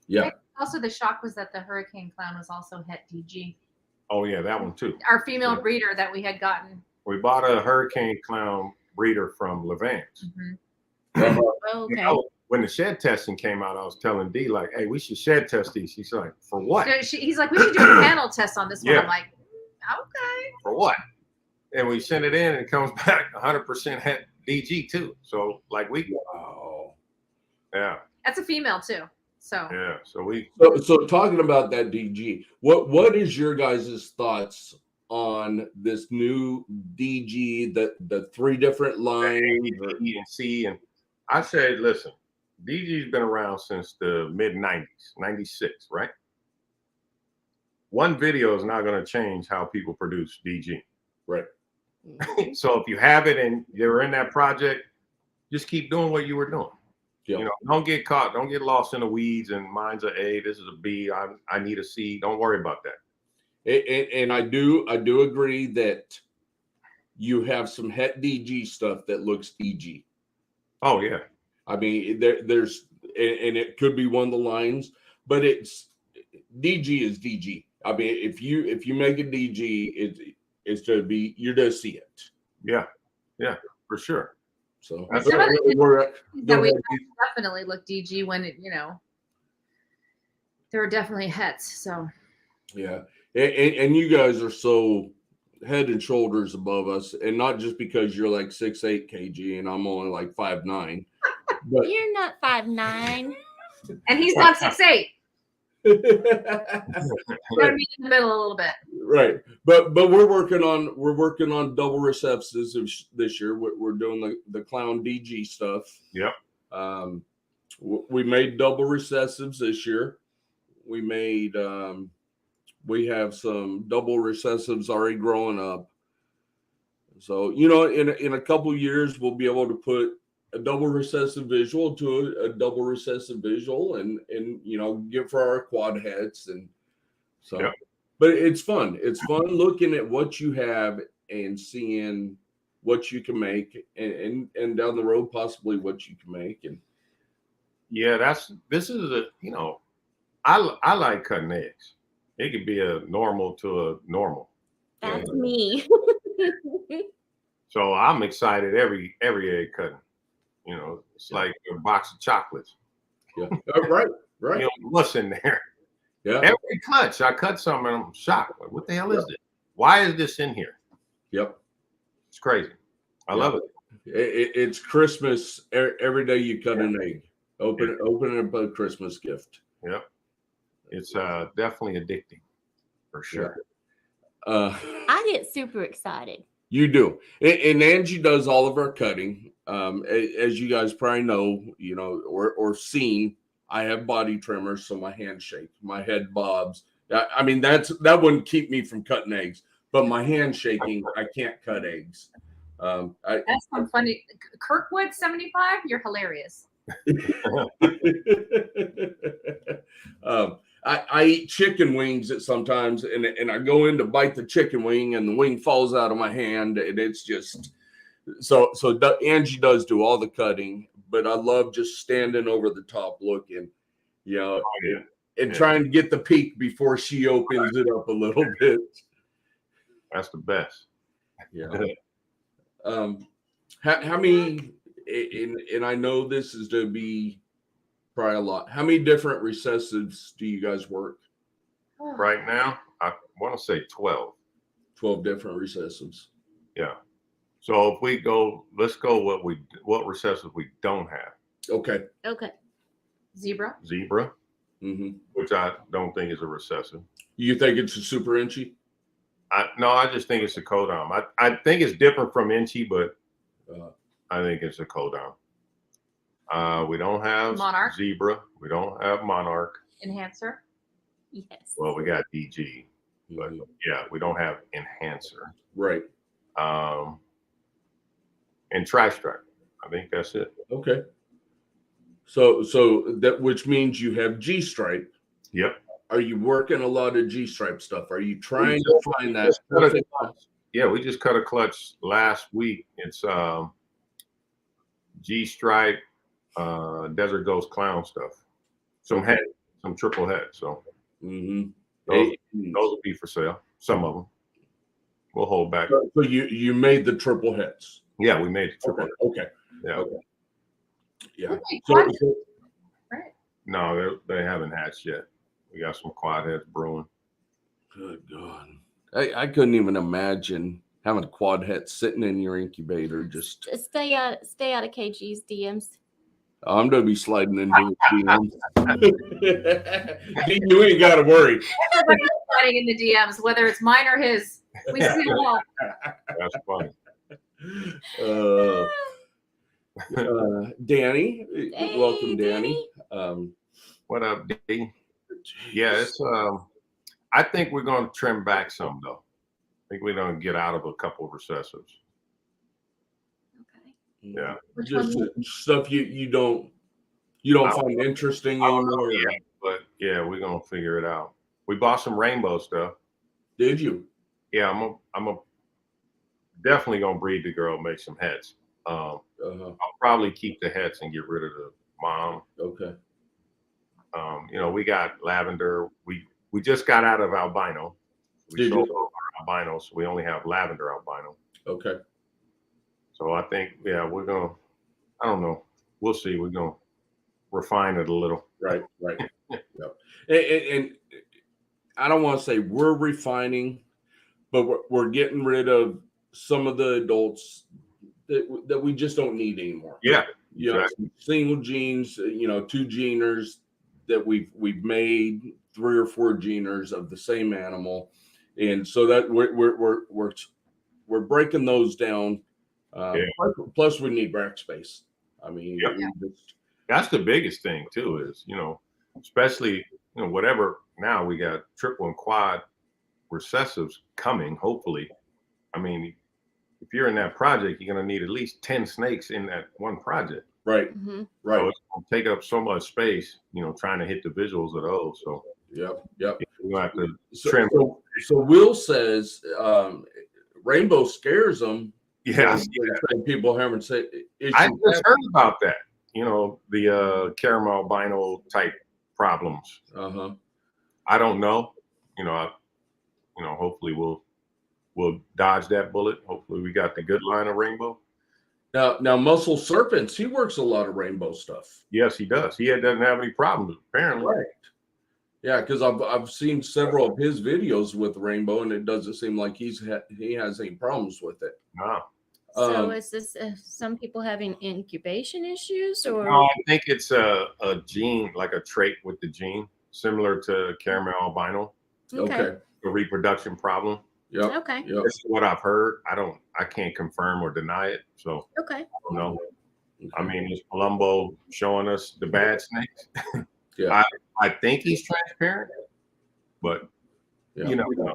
Yeah. Also, the shock was that the Hurricane Clown was also het DG. Oh yeah, that one too. Our female breeder that we had gotten. We bought a Hurricane Clown breeder from Levance. Mm-hmm. Okay. When the shed testing came out, I was telling Dee, like, hey, we should shed test these. She's like, for what? He's like, we should do a panel test on this one. I'm like, okay. For what? And we sent it in, and it comes back 100% het DG too. So like wow. Yeah. That's a female too. So yeah. So talking about that DG, what is your guys' thoughts on this new DG, the 3 different lines, E and C? And I said, listen, DG's been around since the mid-90s, 96, right? One video is not going to change how people produce DG. Right. So if you have it and you're in that project, just keep doing what you were doing. Yep. Don't get caught. Don't get lost in the weeds and mine's a A, this is a B, I need a C. Don't worry about that. And I do agree that you have some het DG stuff that looks DG. Oh yeah. I mean, there's, and it could be one of the lines, but it's DG is DG. I mean, if you make a DG, it's to be, you're to see it. Yeah, for sure. So we definitely look DG when it, there are definitely hets. So yeah, and you guys are so head and shoulders above us, and not just because you're like 6'8" kg and I'm only like 5'9". But you're not 5'9", and he's not 6'8". We're gonna be in the middle a little bit, right? But we're working on double recessives this year. We're doing the clown DG stuff. Yep. We made double recessives this year. We made we have some double recessives already growing up. So in a couple years we'll be able to put a double recessive visual to a double recessive visual and get for our quad heads. And so, but it's fun. It's fun looking at what you have and seeing what you can make, and down the road possibly what you can make. And yeah, this is a, you know, I like cutting eggs. It could be a normal to a normal. That's me. So I'm excited every egg cutting. You know, it's like a box of chocolates. yeah, right. You know, what's in there? Yeah. Every clutch, I cut something and I'm shocked. Like, what the hell is this? Why is this in here? Yep. It's crazy. I love it. It's Christmas every day you cut an egg. Open up a Christmas gift. Yep. It's definitely addicting for sure. I get super excited. You do. And Angie does all of our cutting. As you guys probably know, you know, or seen, I have body tremors, so my hands shake, my head bobs. I mean, that wouldn't keep me from cutting eggs, but my hand shaking, I can't cut eggs. That's some funny. Kirkwood 75, you're hilarious. I eat chicken wings at sometimes, and I go in to bite the chicken wing, and the wing falls out of my hand, and it's just so. Angie does do all the cutting, but I love just standing over the top looking, you know, and trying to get the peek before she opens it up a little bit. That's the best. Yeah. How many? And I know this is to be probably a lot. How many different recessives do you guys work? Right now, I want to say 12. 12 different recessives. Yeah. So if we go, let's go what recessives we don't have. Okay. Zebra. Mm-hmm. Which I don't think is a recessive. You think it's a super inchy? No, I just think it's a codon. I think it's different from inchy, but I think it's a codon. We don't have Monarch. Zebra. We don't have Monarch. Enhancer. Yes. Well, we got DG, but yeah, we don't have Enhancer. Right. And Tri-Stripe. I think that's it. Okay. So that, which means you have G-Stripe. Yep. Are you working a lot of G-Stripe stuff? Are you trying to find that? Yeah, we just cut a clutch last week. It's G-Stripe, Desert Ghost Clown stuff. Some head, some triple head. So those will be for sale. Some of them. We'll hold back. So you made the triple heads. Yeah, we made the triple. Okay. Yeah. Okay. Yeah. Right. No, they haven't hatched yet. We got some quad heads brewing. Good God. I couldn't even imagine having a quad head sitting in your incubator. Just stay out of KG's DMs. I'm gonna be sliding into DMs. You ain't gotta worry. Everybody's sliding in the DMs, whether it's mine or his. We see it all. That's funny. Danny, Hey, welcome, Danny. What up, D? Yeah, it's I think we're gonna trim back some though. I think we're gonna get out of a couple of recessives. Okay. Yeah. Just stuff you don't find interesting anymore. Yeah, but yeah, we're gonna figure it out. We bought some rainbow stuff. Did you? Yeah, I'm definitely gonna breed the girl, make some heads. I'll probably keep the heads and get rid of the mom. Okay. You know, we got lavender. We just got out of albino. We sold our albino, so we only have lavender albino. Okay. So I think, yeah, we're gonna. I don't know. We'll see. We're gonna refine it a little. Right. Yep. And I don't want to say we're refining, but we're getting rid of some of the adults that we just don't need anymore. Yeah. You know, single genes, you know, 2 geners that we've made 3 or 4 geners of the same animal, and so that we're breaking those down. Plus, we need rack space. I mean, that's the biggest thing too. Is, you know, especially, you know, whatever. Now we got triple and quad recessives coming. Hopefully, I mean, if you're in that project, you're gonna need at least 10 snakes in that one project. Right. Mm-hmm. Right. So it's gonna take up so much space, you know, trying to hit the visuals of those. So Yep. we're gonna have to trim. So Will says rainbow scares them, Yes. People haven't said. I just heard about that. You know, the caramel albino type problems. I don't know. You know, hopefully we'll dodge that bullet. Hopefully we got the good line of rainbow. Now Muscle Serpents, he works a lot of rainbow stuff. Yes, he does. He doesn't have any problems apparently. Right. Yeah, because I've seen several of his videos with rainbow, and it doesn't seem like he has any problems with it. No. So is this some people having incubation issues, or? No, I think it's a gene, like a trait with the gene, similar to caramel albino. Okay. A reproduction problem. Yeah. Okay. Yep. That's what I've heard. I can't confirm or deny it. So Okay. I don't know. I mean, is Columbo showing us the bad snakes? Yeah. I think he's transparent, but you never know.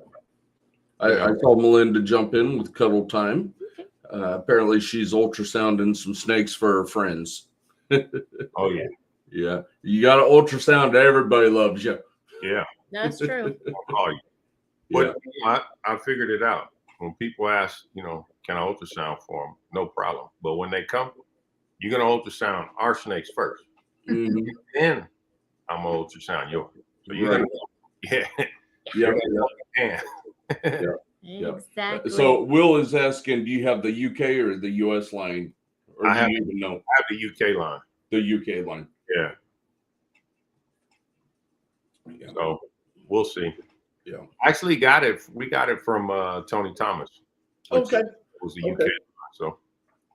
I told Melinda to jump in with cuddle time. Apparently she's ultrasounding some snakes for her friends. Oh yeah. Yeah. You got to ultrasound. Everybody loves you. Yeah. That's true. I'll call you. But I figured it out. When people ask, you know, can I ultrasound for them? No problem. But when they come, you're going to ultrasound our snakes first. Mm-hmm. Then I'm going to ultrasound yours. So you're Right. going to, Yeah. Exactly. So Will is asking, do you have the UK or the US line? Or I do have- you even know? I have the UK line. The UK line. Yeah. Yeah. So we'll see. Yeah. Actually we got it from Tony Thomas. Which was the UK line. So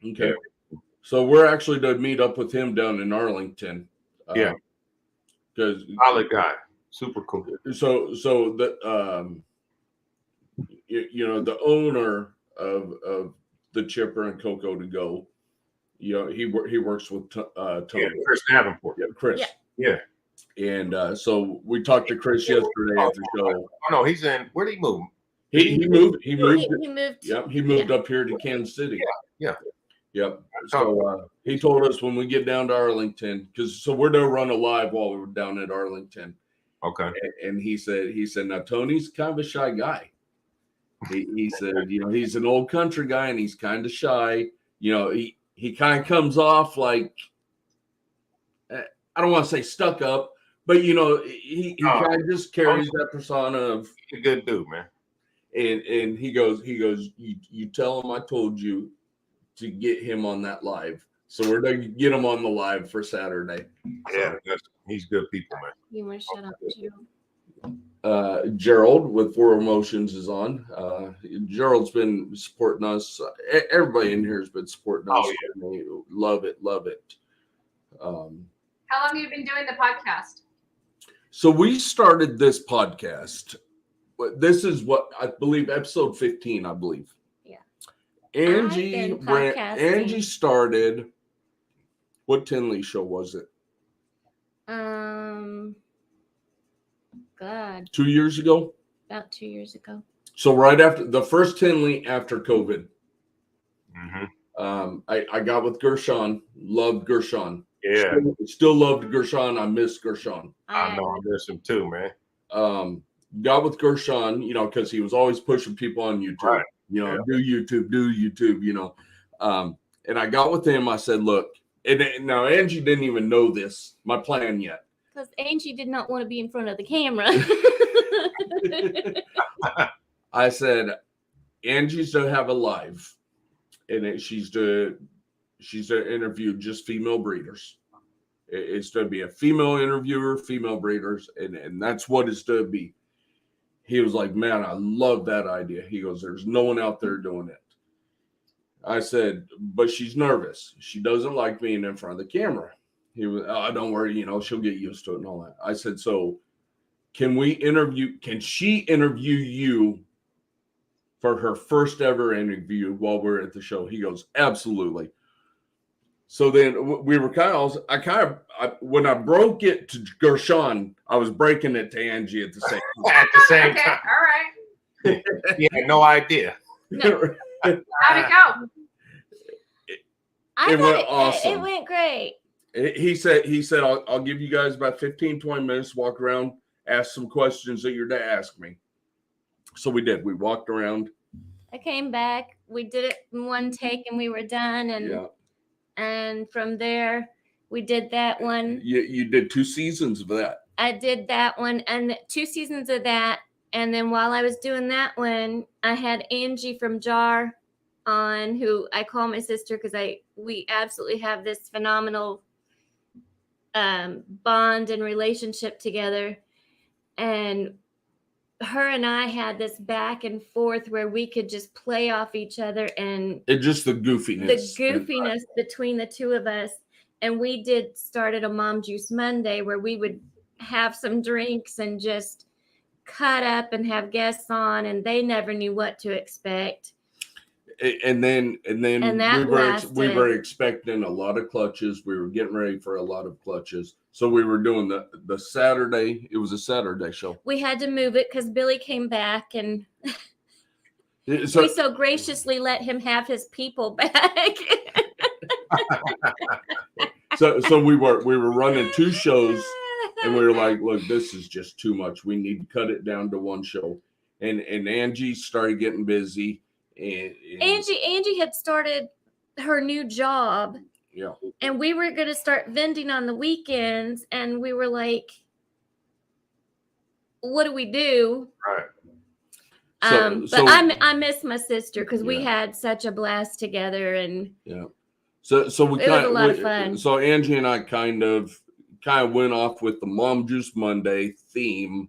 Okay. So we're actually to meet up with him down in Arlington. Yeah. Because solid guy. Super cool. so the you know, the owner of the Chipper and Coco to Go, you know, he works with Tony. Yeah, Chris Davenport. Yeah, Chris. Yeah. And so we talked to Chris yesterday at the show. Oh no, he's in. Where did he move? He moved. He moved. Yep, he moved up here to Kansas City. Yeah. Yep. So he told us when we get down to Arlington, because we're gonna run a live while we're down at Arlington. Okay. And he said now Tony's kind of a shy guy. He said, you know, he's an old country guy and he's kind of shy. You know, he kind of comes off like, I don't want to say stuck up, but you know, he kind of just carries that persona of He's a good dude, man. and he goes, you tell him I told you to get him on that live. So we're gonna get him on the live for Saturday. Yeah, he's good people, man. You want to shut up, Joe? Gerald with Four Emotions is on. Gerald's been supporting us. Everybody in here has been supporting us. Oh, Yeah. Love it. How long have you been doing the podcast? So we started this podcast. This is what I believe, episode 15, I believe. Yeah. Angie started. What Tinley show was it? God. 2 years ago? About 2 years ago. So right after the first Tinley after COVID. Mm-hmm. I got with Gershon, loved Gershon. Yeah. Still loved Gershon. I miss Gershon. I know I miss him too, man. Got with Gershon, you know, because he was always pushing people on YouTube. Right. You know, do YouTube, you know. And I got with him. I said, look, and now Angie didn't even know this, my plan yet. Because Angie did not want to be in front of the camera. I said, Angie's to have a live, and she's to interview just female breeders. It's to be a female interviewer, female breeders, and that's what it's to be. He was like, man, I love that idea. He goes, there's no one out there doing it. I said, but she's nervous. She doesn't like being in front of the camera. He was, oh, don't worry, you know, she'll get used to it and all that. I said, so can she interview you for her first ever interview while we're at the show? He goes, absolutely. So then we were when I broke it to Gershon, I was breaking it to Angie at the same time. At the same time. All right. He had no idea. No. How'd it go? It went awesome. It went great. He said, I'll give you guys about 15, 20 minutes, walk around, ask some questions that you're to ask me. So we did. We walked around. I came back. We did it in one take and we were done. And from there, we did that one. You did 2 seasons of that. I did that one and 2 seasons of that. And then while I was doing that one, I had Angie from JAR on, who I call my sister because we absolutely have this phenomenal bond and relationship together. And her and I had this back and forth where we could just play off each other and just the goofiness between the two of us. And we started a Mom Juice Monday where we would have some drinks and just cut up and have guests on, and they never knew what to expect. And then we were expecting a lot of clutches. We were getting ready for a lot of clutches. So we were doing the Saturday. It was a Saturday show. We had to move it because Billy came back, and we so graciously let him have his people back. so we were running 2 shows. And we were like, look, this is just too much. We need to cut it down to 1 show. And Angie started getting busy. And Angie had started her new job. Yeah. And we were going to start vending on the weekends. And we were like, what do we do? Right. But I miss my sister because we had such a blast together. And yeah. So we it was a lot of fun. So Angie and I kind of went off with the Mom Juice Monday theme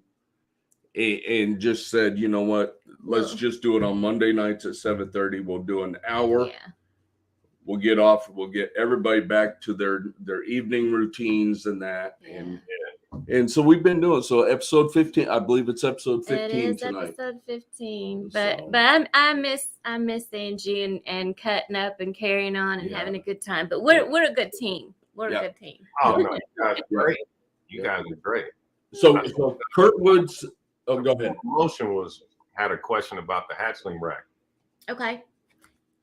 and just said, you know what, let's just do it on Monday nights at 7:30. We'll do an hour. Yeah. We'll get off. We'll get everybody back to their evening routines and that. Yeah. And so we've been doing so. Episode 15, I believe it's episode 15 it is tonight. Episode 15. But I miss Angie and cutting up and carrying on and having a good time. But we're a good team. We're a good team. Oh no, you guys are great. You guys are great. So Kurtwood's. Oh, go ahead. Promotion had a question about the hatchling rack. Okay.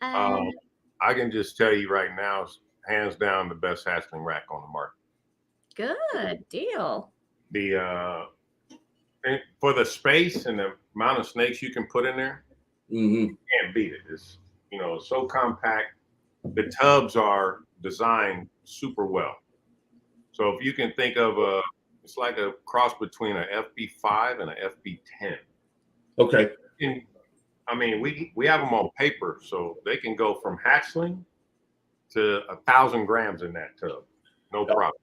I can just tell you right now, hands down, the best hatchling rack on the market. Good deal. For the space and the amount of snakes you can put in there, you can't beat it. It's so compact. The tubs are designed super well. So if you can think of it's like a cross between an FB5 and an FB10. Okay. And, I mean, we have them on paper, so they can go from hatchling to 1,000 grams in that tub. No problem.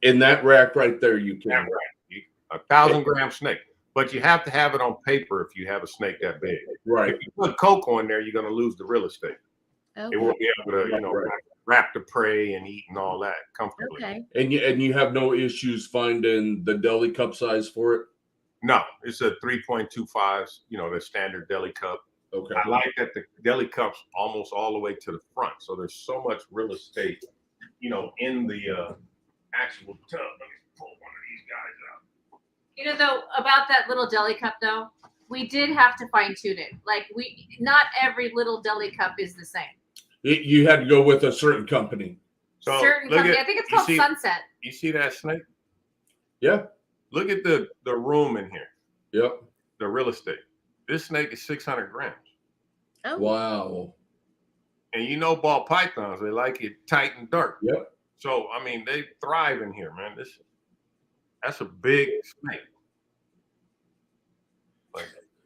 In that rack right there, you can. That rack, 1,000 gram snake. But you have to have it on paper if you have a snake that big. Right. If you put cocoa in there, you're going to lose the real estate. Okay. It won't be able to, wrap the prey and eat and all that comfortably. Okay. And you have no issues finding the deli cup size for it? No, it's a 3.25, the standard deli cup. Okay. I like that the deli cup's almost all the way to the front. So there's so much real estate, in the actual tub. Let me pull one of these guys out. Though, about that little deli cup, though, we did have to fine tune it. Like, not every little deli cup is the same. You had to go with a certain company. So Certain company. I think it's called Sunset. You see that snake? Yeah. Look at the room in here. Yep. The real estate. This snake is 600 grams. Oh. Wow. And ball pythons, they like it tight and dark. Yep. So, I mean, they thrive in here, man. That's a big snake.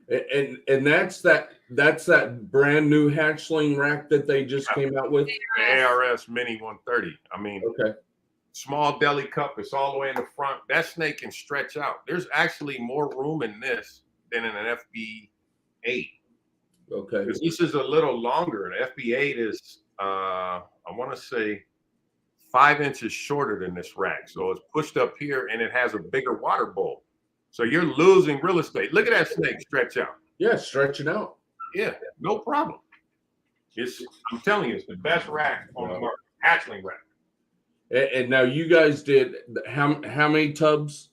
And that's that brand new hatchling rack that they just came out with? The ARS Mini 130. I mean, okay. Small deli cup. It's all the way in the front. That snake can stretch out. There's actually more room in this than in an FB8. Okay. Because this is a little longer. An FB8 is, I want to say, 5 inches shorter than this rack. So it's pushed up here and it has a bigger water bowl. So you're losing real estate. Look at that snake stretch out. Yeah, stretching out. Yeah, no problem. I'm telling you, it's the best rack on the market. Hatchling rack. And now you guys did how many tubs?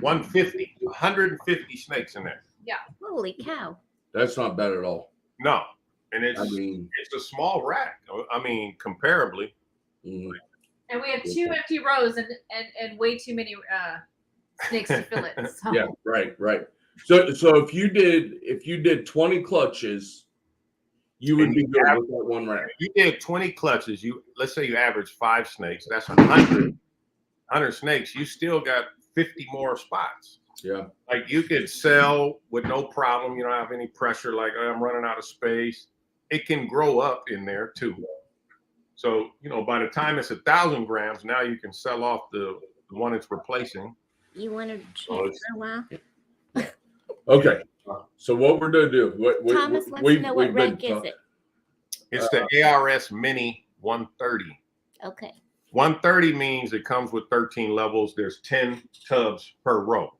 150 snakes in there. Yeah. Holy cow. That's not bad at all. No. And it's a small rack. I mean, comparably. Mm-hmm. And we have 2 empty rows and way too many snakes to fill it. So. Yeah, right. So if you did 20 clutches you would be good with that one rack. You did 20 clutches. Let's say you average 5 snakes. That's 100 snakes. You still got 50 more spots. Yeah. Like you could sell with no problem. You don't have any pressure. Like I'm running out of space. It can grow up in there too. So, by the time it's 1,000 grams, now you can sell off the one it's replacing. You wanted to check for a while? Okay. So what we're going to do, Thomas wants to know what rank is it? It's the ARS Mini 130. Okay. 130 means it comes with 13 levels. There's 10 tubs per row.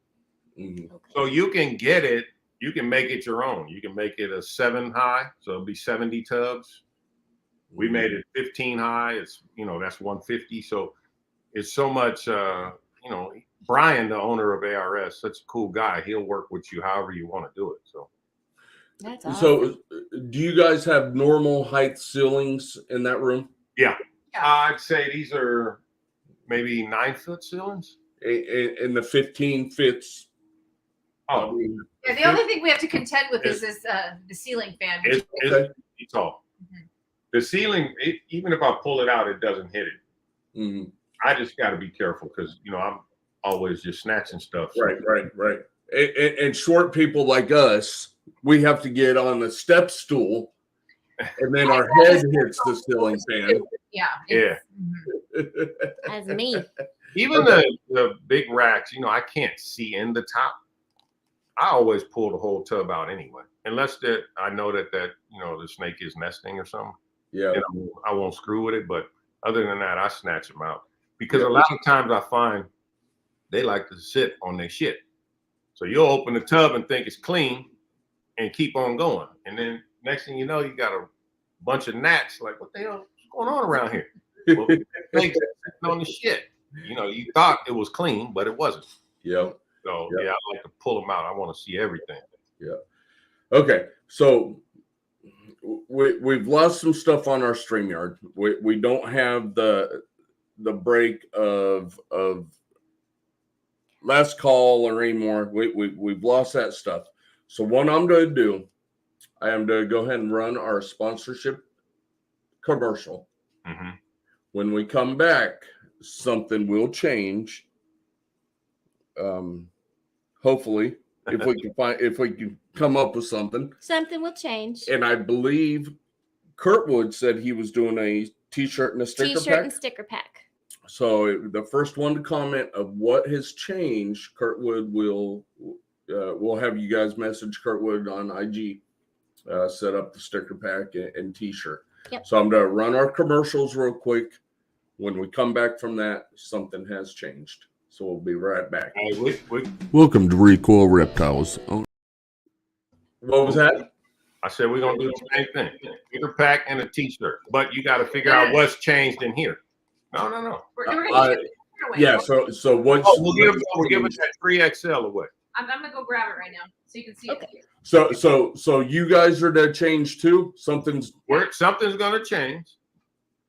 Mm-hmm. Okay. So you can get it. You can make it your own. You can make it a 7 high. So it'll be 70 tubs. We made it 15 high. It's, that's 150. So it's so much, Brian, the owner of ARS, such a cool guy. He'll work with you however you want to do it. So that's awesome. So do you guys have normal height ceilings in that room? Yeah. I'd say these are maybe 9-foot ceilings. And the 15 fits. Oh, Yeah, the only thing we have to contend with is this the ceiling fan. It's tall. Mhm. The ceiling, even if I pull it out, it doesn't hit it. Mm-hmm. I just got to be careful because I'm always just snatching stuff. So. Right. And short people like us, we have to get on the step stool, and then our head hits the ceiling fan. Yeah. Mhm. As me. Even the big racks, I can't see in the top. I always pull the whole tub out anyway, unless that I know that the snake is nesting or something. Yeah. I won't screw with it, but other than that, I snatch them out because a lot of times I find they like to sit on their shit. So you'll open the tub and think it's clean and keep on going, and then next thing you know, you got a bunch of gnats. Like, what the hell is going on around here? Well, snakes sitting on the shit. You thought it was clean, but it wasn't. Yeah. So I like to pull them out. I want to see everything. Yeah. Okay. So we've lost some stuff on our StreamYard. We don't have the break of last call or anymore. We've lost that stuff. So what I'm going to do, I am to go ahead and run our sponsorship commercial. Mm-hmm. When we come back, something will change. Hopefully, if we can come up with something will change. And I believe Kurtwood said he was doing a t-shirt and a sticker pack. So the first one to comment of what has changed, Kurtwood will we'll have you guys message Kurtwood on IG, set up the sticker pack and t-shirt. Yep. So I'm going to run our commercials real quick. When we come back from that, something has changed. So we'll be right back. Welcome to Recoil Reptiles. What was that? I said we're going to do the same thing. Sticker pack and a t-shirt. But you got to figure out what's changed in here. No. We're gonna Yeah, so what's... we'll give it that 3XL away. I'm going to go grab it right now so you can see it. So you guys are to change too? Something's going to change.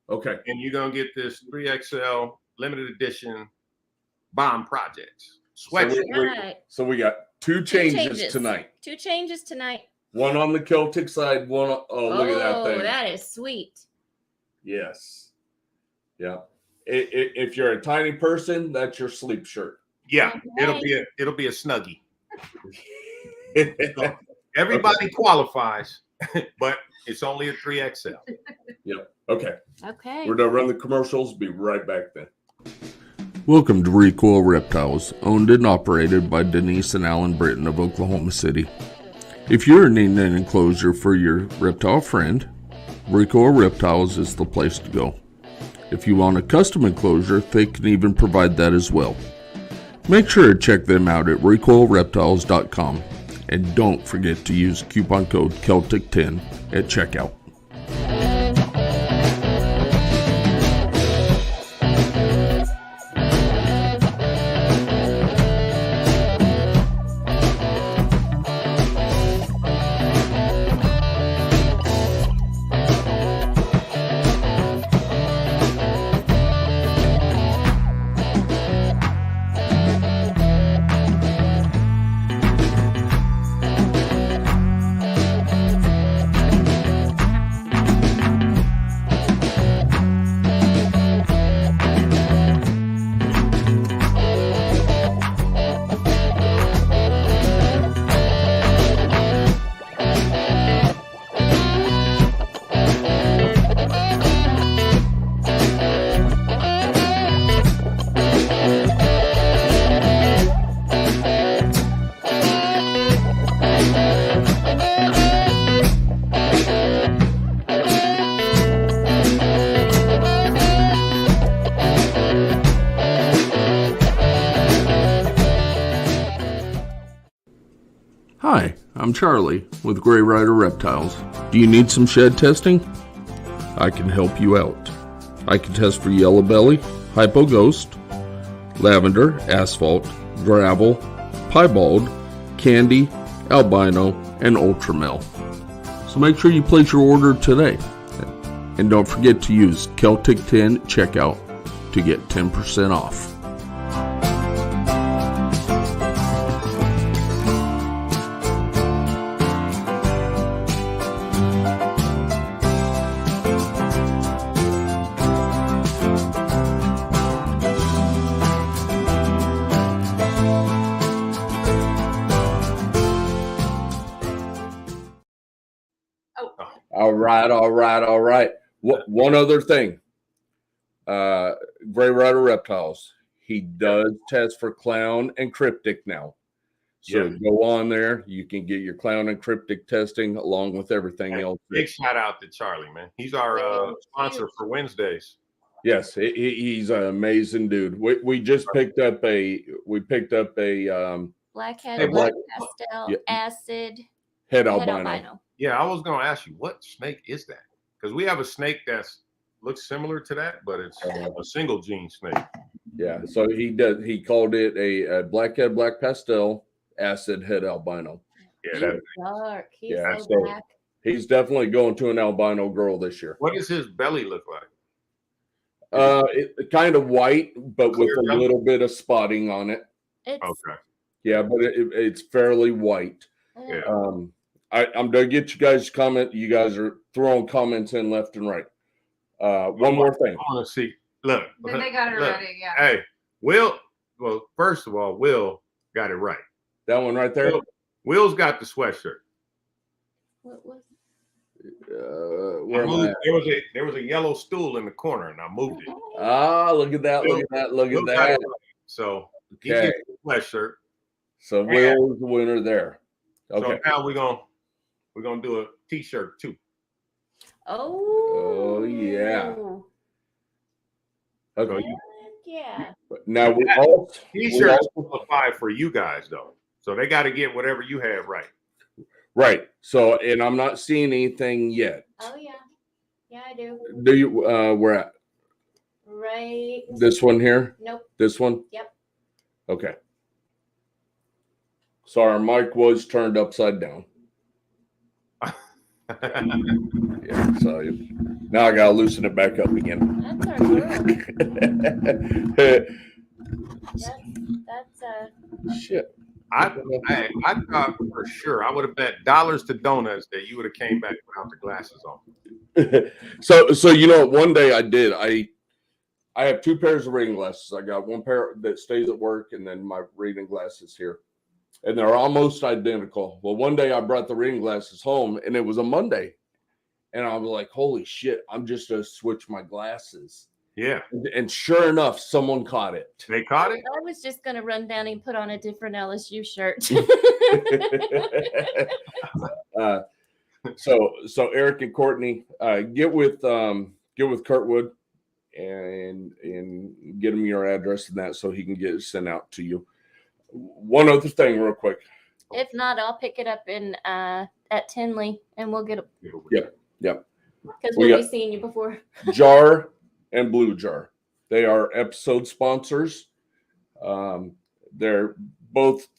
Okay. And you're going to get this 3XL limited edition bomb projects. Sweatshirt. So we got two changes tonight. Two changes tonight. One on the Celtic side, one on, look at that thing. Oh, that is sweet. Yes. Yeah. If you're a tiny person, that's your sleep shirt. Yeah. Okay. It'll be a Snuggie. So everybody qualifies, but it's only a 3XL. Yep. Okay. Okay. We're gonna run the commercials. Be right back then. Welcome to Recoil Reptiles, owned and operated by Denise and Alan Britton of Oklahoma City. If you're needing an enclosure for your reptile friend, Recoil Reptiles is the place to go. If you want a custom enclosure, they can even provide that as well. Make sure to check them out at recoilreptiles.com and don't forget to use coupon code Celtic10 at checkout. Hi, I'm Charlie with Gray Rider Reptiles. Do you need some shed testing? I can help you out. I can test for yellow belly, hypo ghost, lavender, asphalt, gravel, piebald, candy, albino, and ultra male. So make sure you place your order today. And don't forget to use Celtic 10 checkout to get 10% off. All right. One other thing. Gray Rider Reptiles. He does test for clown and cryptic now. So go on there. You can get your clown and cryptic testing along with everything else. Big shout out to Charlie, man. He's our sponsor for Wednesdays. Yes, he's an amazing dude. We just picked up a blackhead, black pastel, acid, head albino. Yeah, I was gonna ask you, what snake is that? Because we have a snake that's looks similar to that, but it's a single gene snake. Yeah, so he called it a blackhead, black pastel, acid head albino. Yeah, that's dark. He's so black. He's definitely going to an albino girl this year. What does his belly look like? It kind of white, but with a little bit of spotting on it. Okay. Yeah, but it's fairly white. Yeah. I'm gonna get you guys to comment. You guys are throwing comments in left and right. One more thing. I want to see. Look. Then they got it ready. Yeah. Hey, Will. Well, first of all, Will got it right. That one right there. Will's got the sweatshirt. What was there was a yellow stool in the corner, and I moved it. Ah, look at that! Look at that! So he gets the sweatshirt. So Will's the winner there. Okay. So now we're gonna do a t-shirt too. Oh yeah. Okay. Yeah. Now T-shirts qualify for you guys though, so they got to get whatever you have right. Right. So, and I'm not seeing anything yet. Oh yeah, yeah I do. Do you? Where at? Right. This one here. Nope. This one. Yep. Okay. So our mic was turned upside down. Yeah, so now I gotta loosen it back up again. That's our girl. That's shit. I thought for sure I would have bet dollars to donuts that you would have came back without the glasses on. So you know, one day I did. I have two pairs of reading glasses. I got one pair that stays at work, and then my reading glasses here. And they're almost identical. Well, one day I brought the reading glasses home, and it was a Monday. And I was like, holy shit, I'm just going to switch my glasses. Yeah. And sure enough, someone caught it. They caught it? I was just going to run down and put on a different LSU shirt. So Eric and Courtney, get with Kurtwood and get him your address and that so he can get it sent out to you. One other thing real quick. If not, I'll pick it up in at Tinley and we'll get it. Yep. Because we'll be seeing you before. Jar and Blue Jar. They are episode sponsors. They're both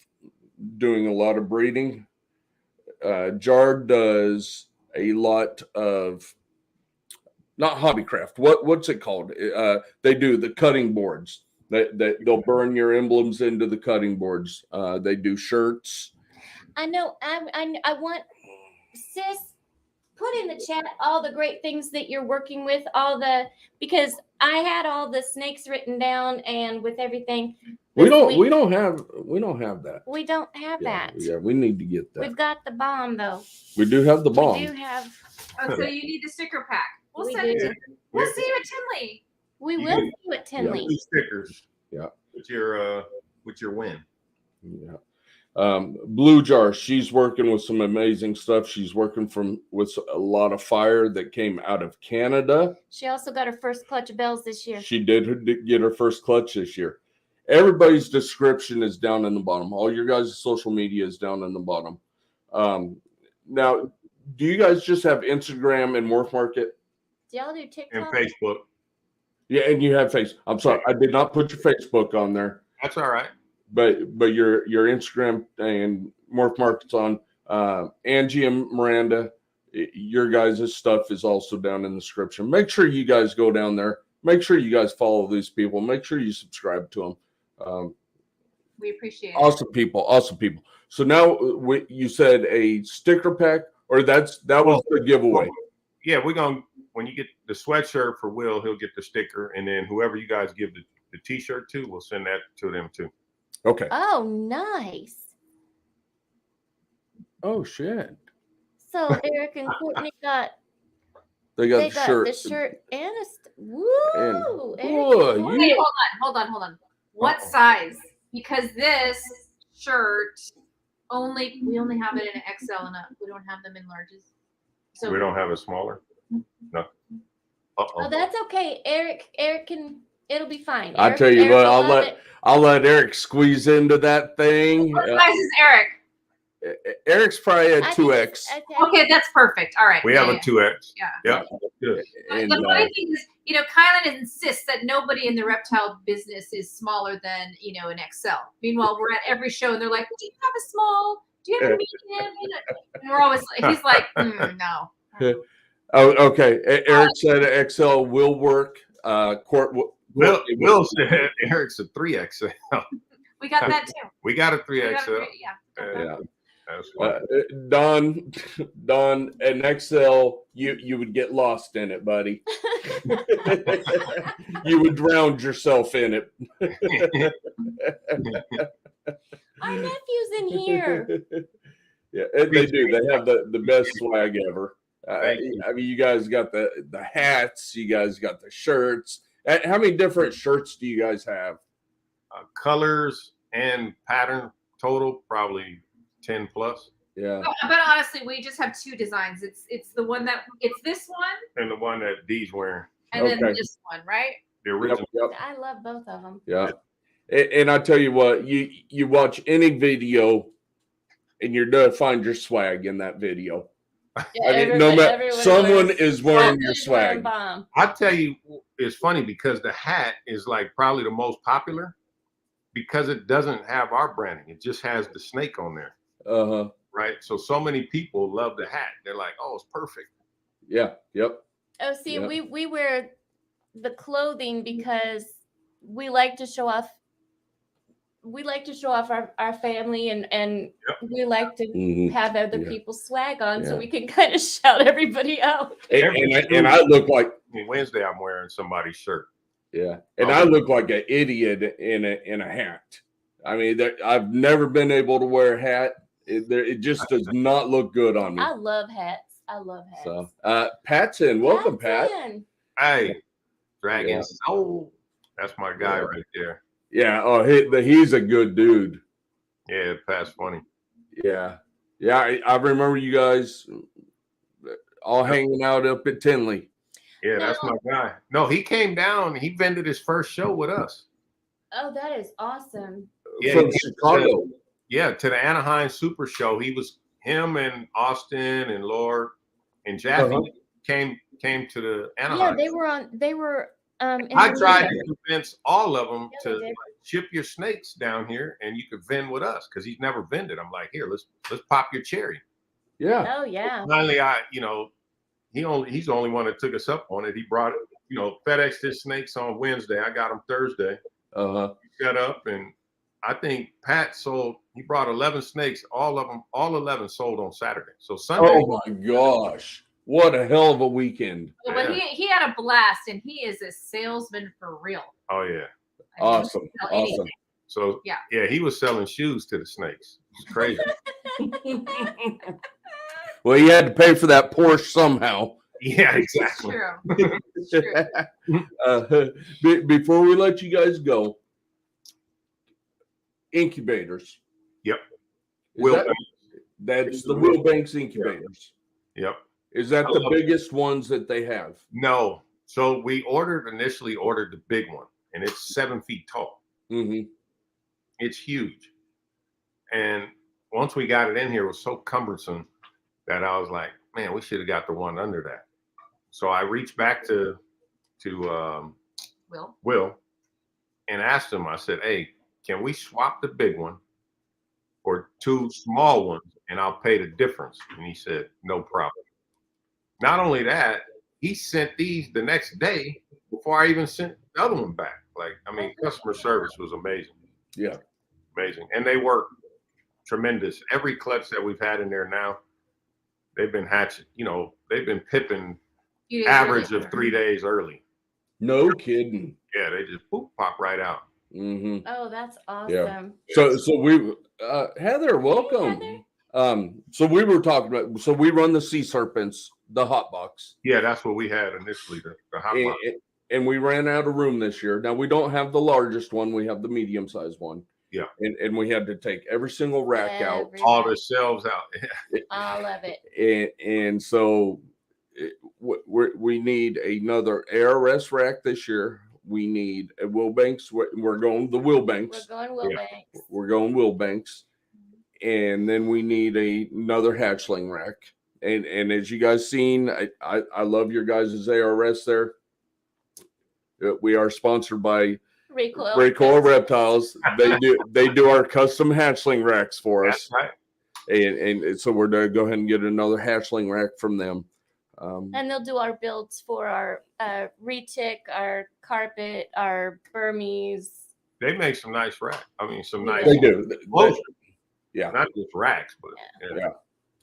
doing a lot of breeding. Jar does a lot of not hobbycraft. What's it called? They do the cutting boards. They'll burn your emblems into the cutting boards. They do shirts. I know. I want sis. Put in the chat all the great things that you're working with. Because I had all the snakes written down and with everything. We don't have that. We don't have that. Yeah, we need to get that. We've got the bomb though. We do have the bomb. We do have. Oh, so you need the sticker pack. We'll see you at Tinley. We will see you at Tinley. 2 stickers. Yeah. With your win. Yeah. Blue Jar, she's working with some amazing stuff. She's working with a lot of fire that came out of Canada. She also got her first clutch of bells this year. She did get her first clutch this year. Everybody's description is down in the bottom. All your guys' social media is down in the bottom. Now, do you guys just have Instagram and Morph Market? Do y'all do And TikTok? Facebook. Yeah, and you have Facebook. I'm sorry, I did not put your Facebook on there, That's all right. but your Instagram and Morph Market's on. Angie and Miranda, your guys' stuff is also down in the description. Make sure you guys go down there. Make sure you guys follow these people. Make sure you subscribe to them. We appreciate it. Awesome people. So now you said a sticker pack, or that was the giveaway. Yeah, we're gonna, when you get the sweatshirt for Will, he'll get the sticker, and then whoever you guys give the t-shirt to, we'll send that to them too. Okay. Oh, nice. Oh shit. So Eric and Courtney got They got the shirt. the shirt and a woo. And- Eric Whoa, and Okay, hold on. What size? Because this shirt we only have it in an XL and up. We don't have them in larges. So We don't have a smaller. No. Oh, that's okay. Eric can. It'll be fine. I tell you Eric what, will love it. I'll let Eric squeeze into that thing. what size is Eric? Eric's probably I at think 2X. it's- Okay, that's perfect. All right. We have a 2X. Yeah. Yeah. Good. And, The funny thing is, Kylan insists that nobody in the reptile business is smaller than, an XL. Meanwhile, we're at every show and they're like, do you have a small? Do you have a medium? And we're always, he's like, no. Oh, okay. Eric said XL will work. Will said Eric's a 3XL. We got that too. We got a We got 3XL. Yeah. That's fine. Don, an XL, you would get lost in it, buddy. You would drown yourself in it. Our nephew's in here. Yeah, and they do. They have the best swag ever. I mean, you guys got the hats. You guys got the shirts. How many different shirts do you guys have? Colors and pattern total probably 10 plus. Yeah. But honestly, we just have two designs. It's this one And the one that Dee's wearing, and then Okay. this one, right? the original. Yep. I love both of them. Yeah. And I tell you what, you watch any video, and you're gonna find your swag in that video. Yeah, I mean, no matter everyone someone wears- is wearing your somebody's wearing swag. bomb. I tell you, it's funny because the hat is like probably the most popular because it doesn't have our branding. It just has the snake on there, Uh-huh. right? So many people love the hat. They're like, oh, it's perfect. Yeah. Yep. Oh, see, Yep. we wear the clothing because we like to show off. We like to show off our family and we like to Mhm. have other Yeah. people's swag on so Yeah. we can kind of shout everybody out. And I look like I mean, Wednesday, I'm wearing somebody's shirt. yeah, and I look like an idiot in a hat. I mean, I've never been able to wear a hat. It just does not look good on me. I love hats. I love hats. So, Pat's in. Welcome, Pat. in. Hey, Dragon Yeah. Soul. That's my guy Yeah. right there. Yeah. Oh, he's a good dude. Yeah, Pat's funny. Yeah. Yeah. I remember you guys all hanging out up at Tinley. Yeah, that's my guy. No, he came down. He vended his first show with us. Oh, that is awesome. Yeah, From he- Chicago. Yeah, to the Anaheim Super Show. Him and Austin and Lord and Jaffe Uh-huh. came to the Yeah, Anaheim. they were in I the tried media. to convince all of them Yeah, to they did. ship your snakes down here and you could vend with us because he's never vended. I'm like, here, let's pop your cherry. Yeah. Oh yeah. Finally, he's the only one that took us up on it. He brought it, FedEx his snakes on Wednesday. I got them Thursday. Uh-huh. Set up, and I think Pat he brought 11 snakes. All 11 sold on Saturday. So Sunday. Oh my gosh. What a hell of a weekend. But Yeah. he had a blast, and he is a salesman for real. Oh yeah. I mean, Awesome. he can sell anything. Awesome. So Yeah. he was selling shoes to the snakes. It's crazy. Well, you had to pay for that Porsche somehow. Yeah, It's exactly. true. It's true. Before we let you guys go, incubators. Yep. Is that's the Will Banks incubators. Yep. Is that I the love it. biggest ones that they have? No. So we initially ordered the big one, and it's 7 feet tall. Mm-hmm. It's huge. And once we got it in here, it was so cumbersome that I was like, man, we should have got the one under that. So I reached back to Will and asked him, I said, hey, can we swap the big one for 2 small ones and I'll pay the difference? And he said, no problem. Not only that, he sent these the next day before I even sent the other one back. Like, I mean, customer service was amazing. Yeah. Amazing. And they work tremendous. Every clutch that we've had in there now, they've been hatching, they've been pipping average of 3 days early. No kidding. Yeah, they just pop right out. Mm-hmm. Oh, that's awesome. Yeah. So we, Heather, welcome. Hey, Heather. So we were talking about, so we run the Sea Serpents, the hot box. Yeah, that's what we had initially, the hot box. And we ran out of room this year. Now we don't have the largest one; we have the medium-sized one. Yeah. And we had to take every single rack out, all the shelves out. All of it. And so we need another ARS rack this year. We need a Wilbanks. We're going the Wilbanks. We're going Wilbanks. And then we need another hatchling rack. And as you guys seen, I love your guys' ARS there. We are sponsored by Recoil Reptiles. They do our custom hatchling racks for us. That's right. And so we're going to go ahead and get another hatchling rack from them. And they'll do our builds for our retic, our carpet, our Burmese. They make some nice racks. I mean, some nice. They do. Yeah. Not just racks, but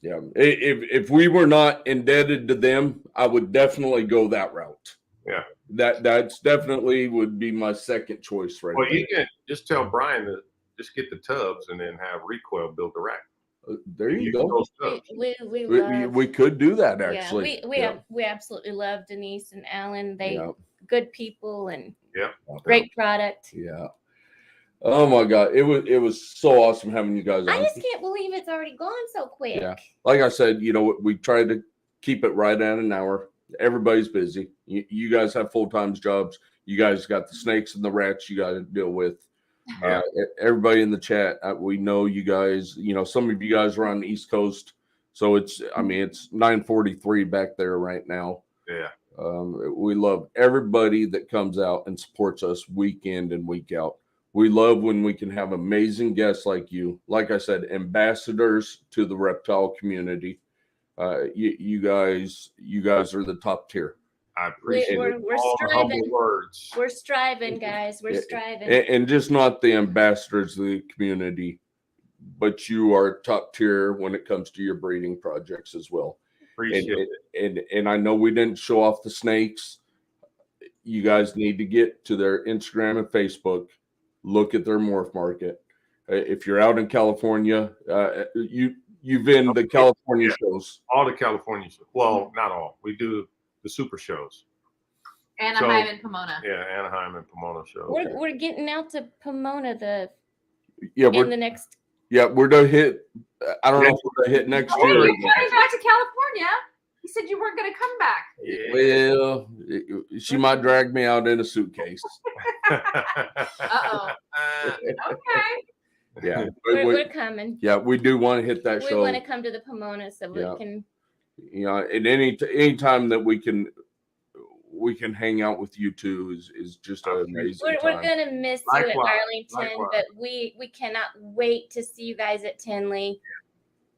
yeah. If we were not indebted to them, I would definitely go that route. Yeah. That's definitely would be my second choice right now. Well, you can just tell Brian to just get the tubs and then have Recoil build the rack. There you go. We could do that actually. We absolutely love Denise and Alan. They good people and great product. Yeah. Oh my God, it was so awesome having you guys on. I just can't believe it's already gone so quick. Yeah, like I said, we tried to keep it right at an hour. Everybody's busy. You guys have full-time jobs. You guys got the snakes and the rats you got to deal with. Everybody in the chat, we know you guys. Some of you guys are on the East Coast, so it's 9:43 back there right now. Yeah. We love everybody that comes out and supports us week in and week out. We love when we can have amazing guests like you. Like I said, ambassadors to the reptile community. You guys are the top tier. I appreciate we're all striving. the humble words. We're striving, guys. We're striving. And just not the ambassadors of the community, but you are top tier when it comes to your breeding projects as well. Appreciate it. And I know we didn't show off the snakes. You guys need to get to their Instagram and Facebook. Look at their morph market. If you're out in California, you've been the California shows. All the California shows. Well, not all. We do the super shows. Anaheim and Pomona. Yeah, Anaheim and Pomona shows. We're getting out to Pomona in the next. Yeah, we're gonna hit. I don't know if we're gonna hit next year. You're coming back to California. You said you weren't going to come back. Yeah. Well, she might drag me out in a suitcase. Uh-oh. Okay. Yeah. We're coming. Yeah, we do want to hit that show. We want to come to the Pomona so we can. And any time that we can hang out with you two is just an amazing time. We're gonna miss you at Arlington, but we cannot wait to see you guys at Tinley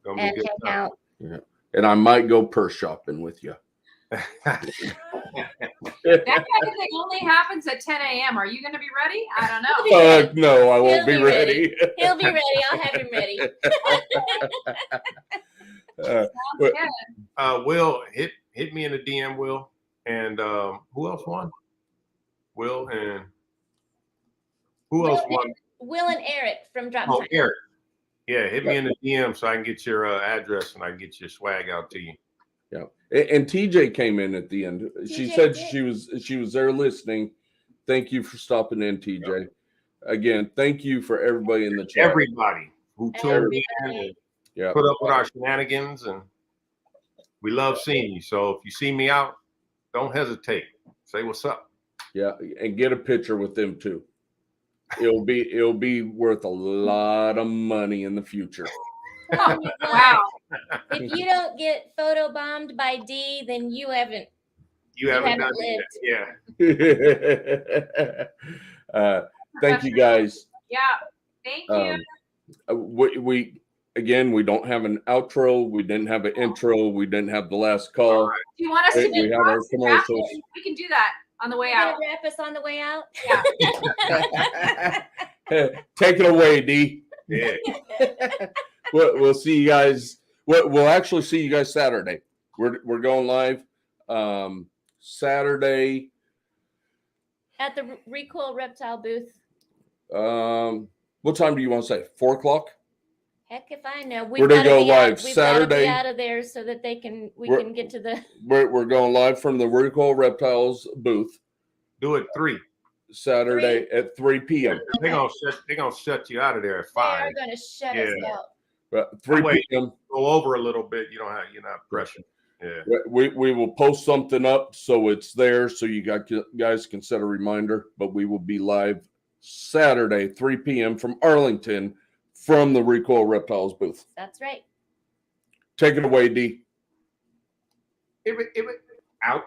and hang out. Yeah. And I might go purse shopping with you. That kind of thing only happens at 10 a.m. Are you going to be ready? I don't know. No, I won't be ready. He'll be ready. I'll have him ready. Will, hit me in the DM, Will. And who else won? Will and who else won? Will and Eric from Drop Time. Oh, Eric. Yeah, hit me in the DM so I can get your address and I can get your swag out to you. Yeah, and TJ came in at the end. She said she was there listening. Thank you for stopping in, TJ. Yep. Again, thank you for everybody in the chat. Everybody who tuned in and put up with our shenanigans, and we love seeing you. So if you see me out, don't hesitate. Say what's up. Yeah, and get a picture with them too. It'll be worth a lot of money in the future. Wow. If you don't get photo bombed by D, then you haven't done lived. it. Yeah. Thank you guys. Yeah. Thank you. We again, we don't have an outro. We didn't have an intro. We didn't have the last call. Do you want us to We have our commercials. We can do that on the way You're out. gonna wrap us on the way out? Take it away, D. Yeah. We'll see you guys. We'll actually see you guys Saturday. We're going live Saturday At the Recoil Reptile booth. What time do you want to say? 4:00? Heck if I know. We're gonna go live We've Saturday. gotta be out of there so that we can get to the. We're going live from the Recoil Reptiles booth. Do it 3. Saturday at 3 p.m. They're gonna shut you out of there at 5. They are gonna shut us out. 3 Wait. p.m. Go over a little bit. You're not pressured. Yeah. We will post something up so it's there so you guys can set a reminder. But we will be live Saturday 3 p.m. from Arlington from the Recoil Reptiles booth. That's right. Take it away, D. Out.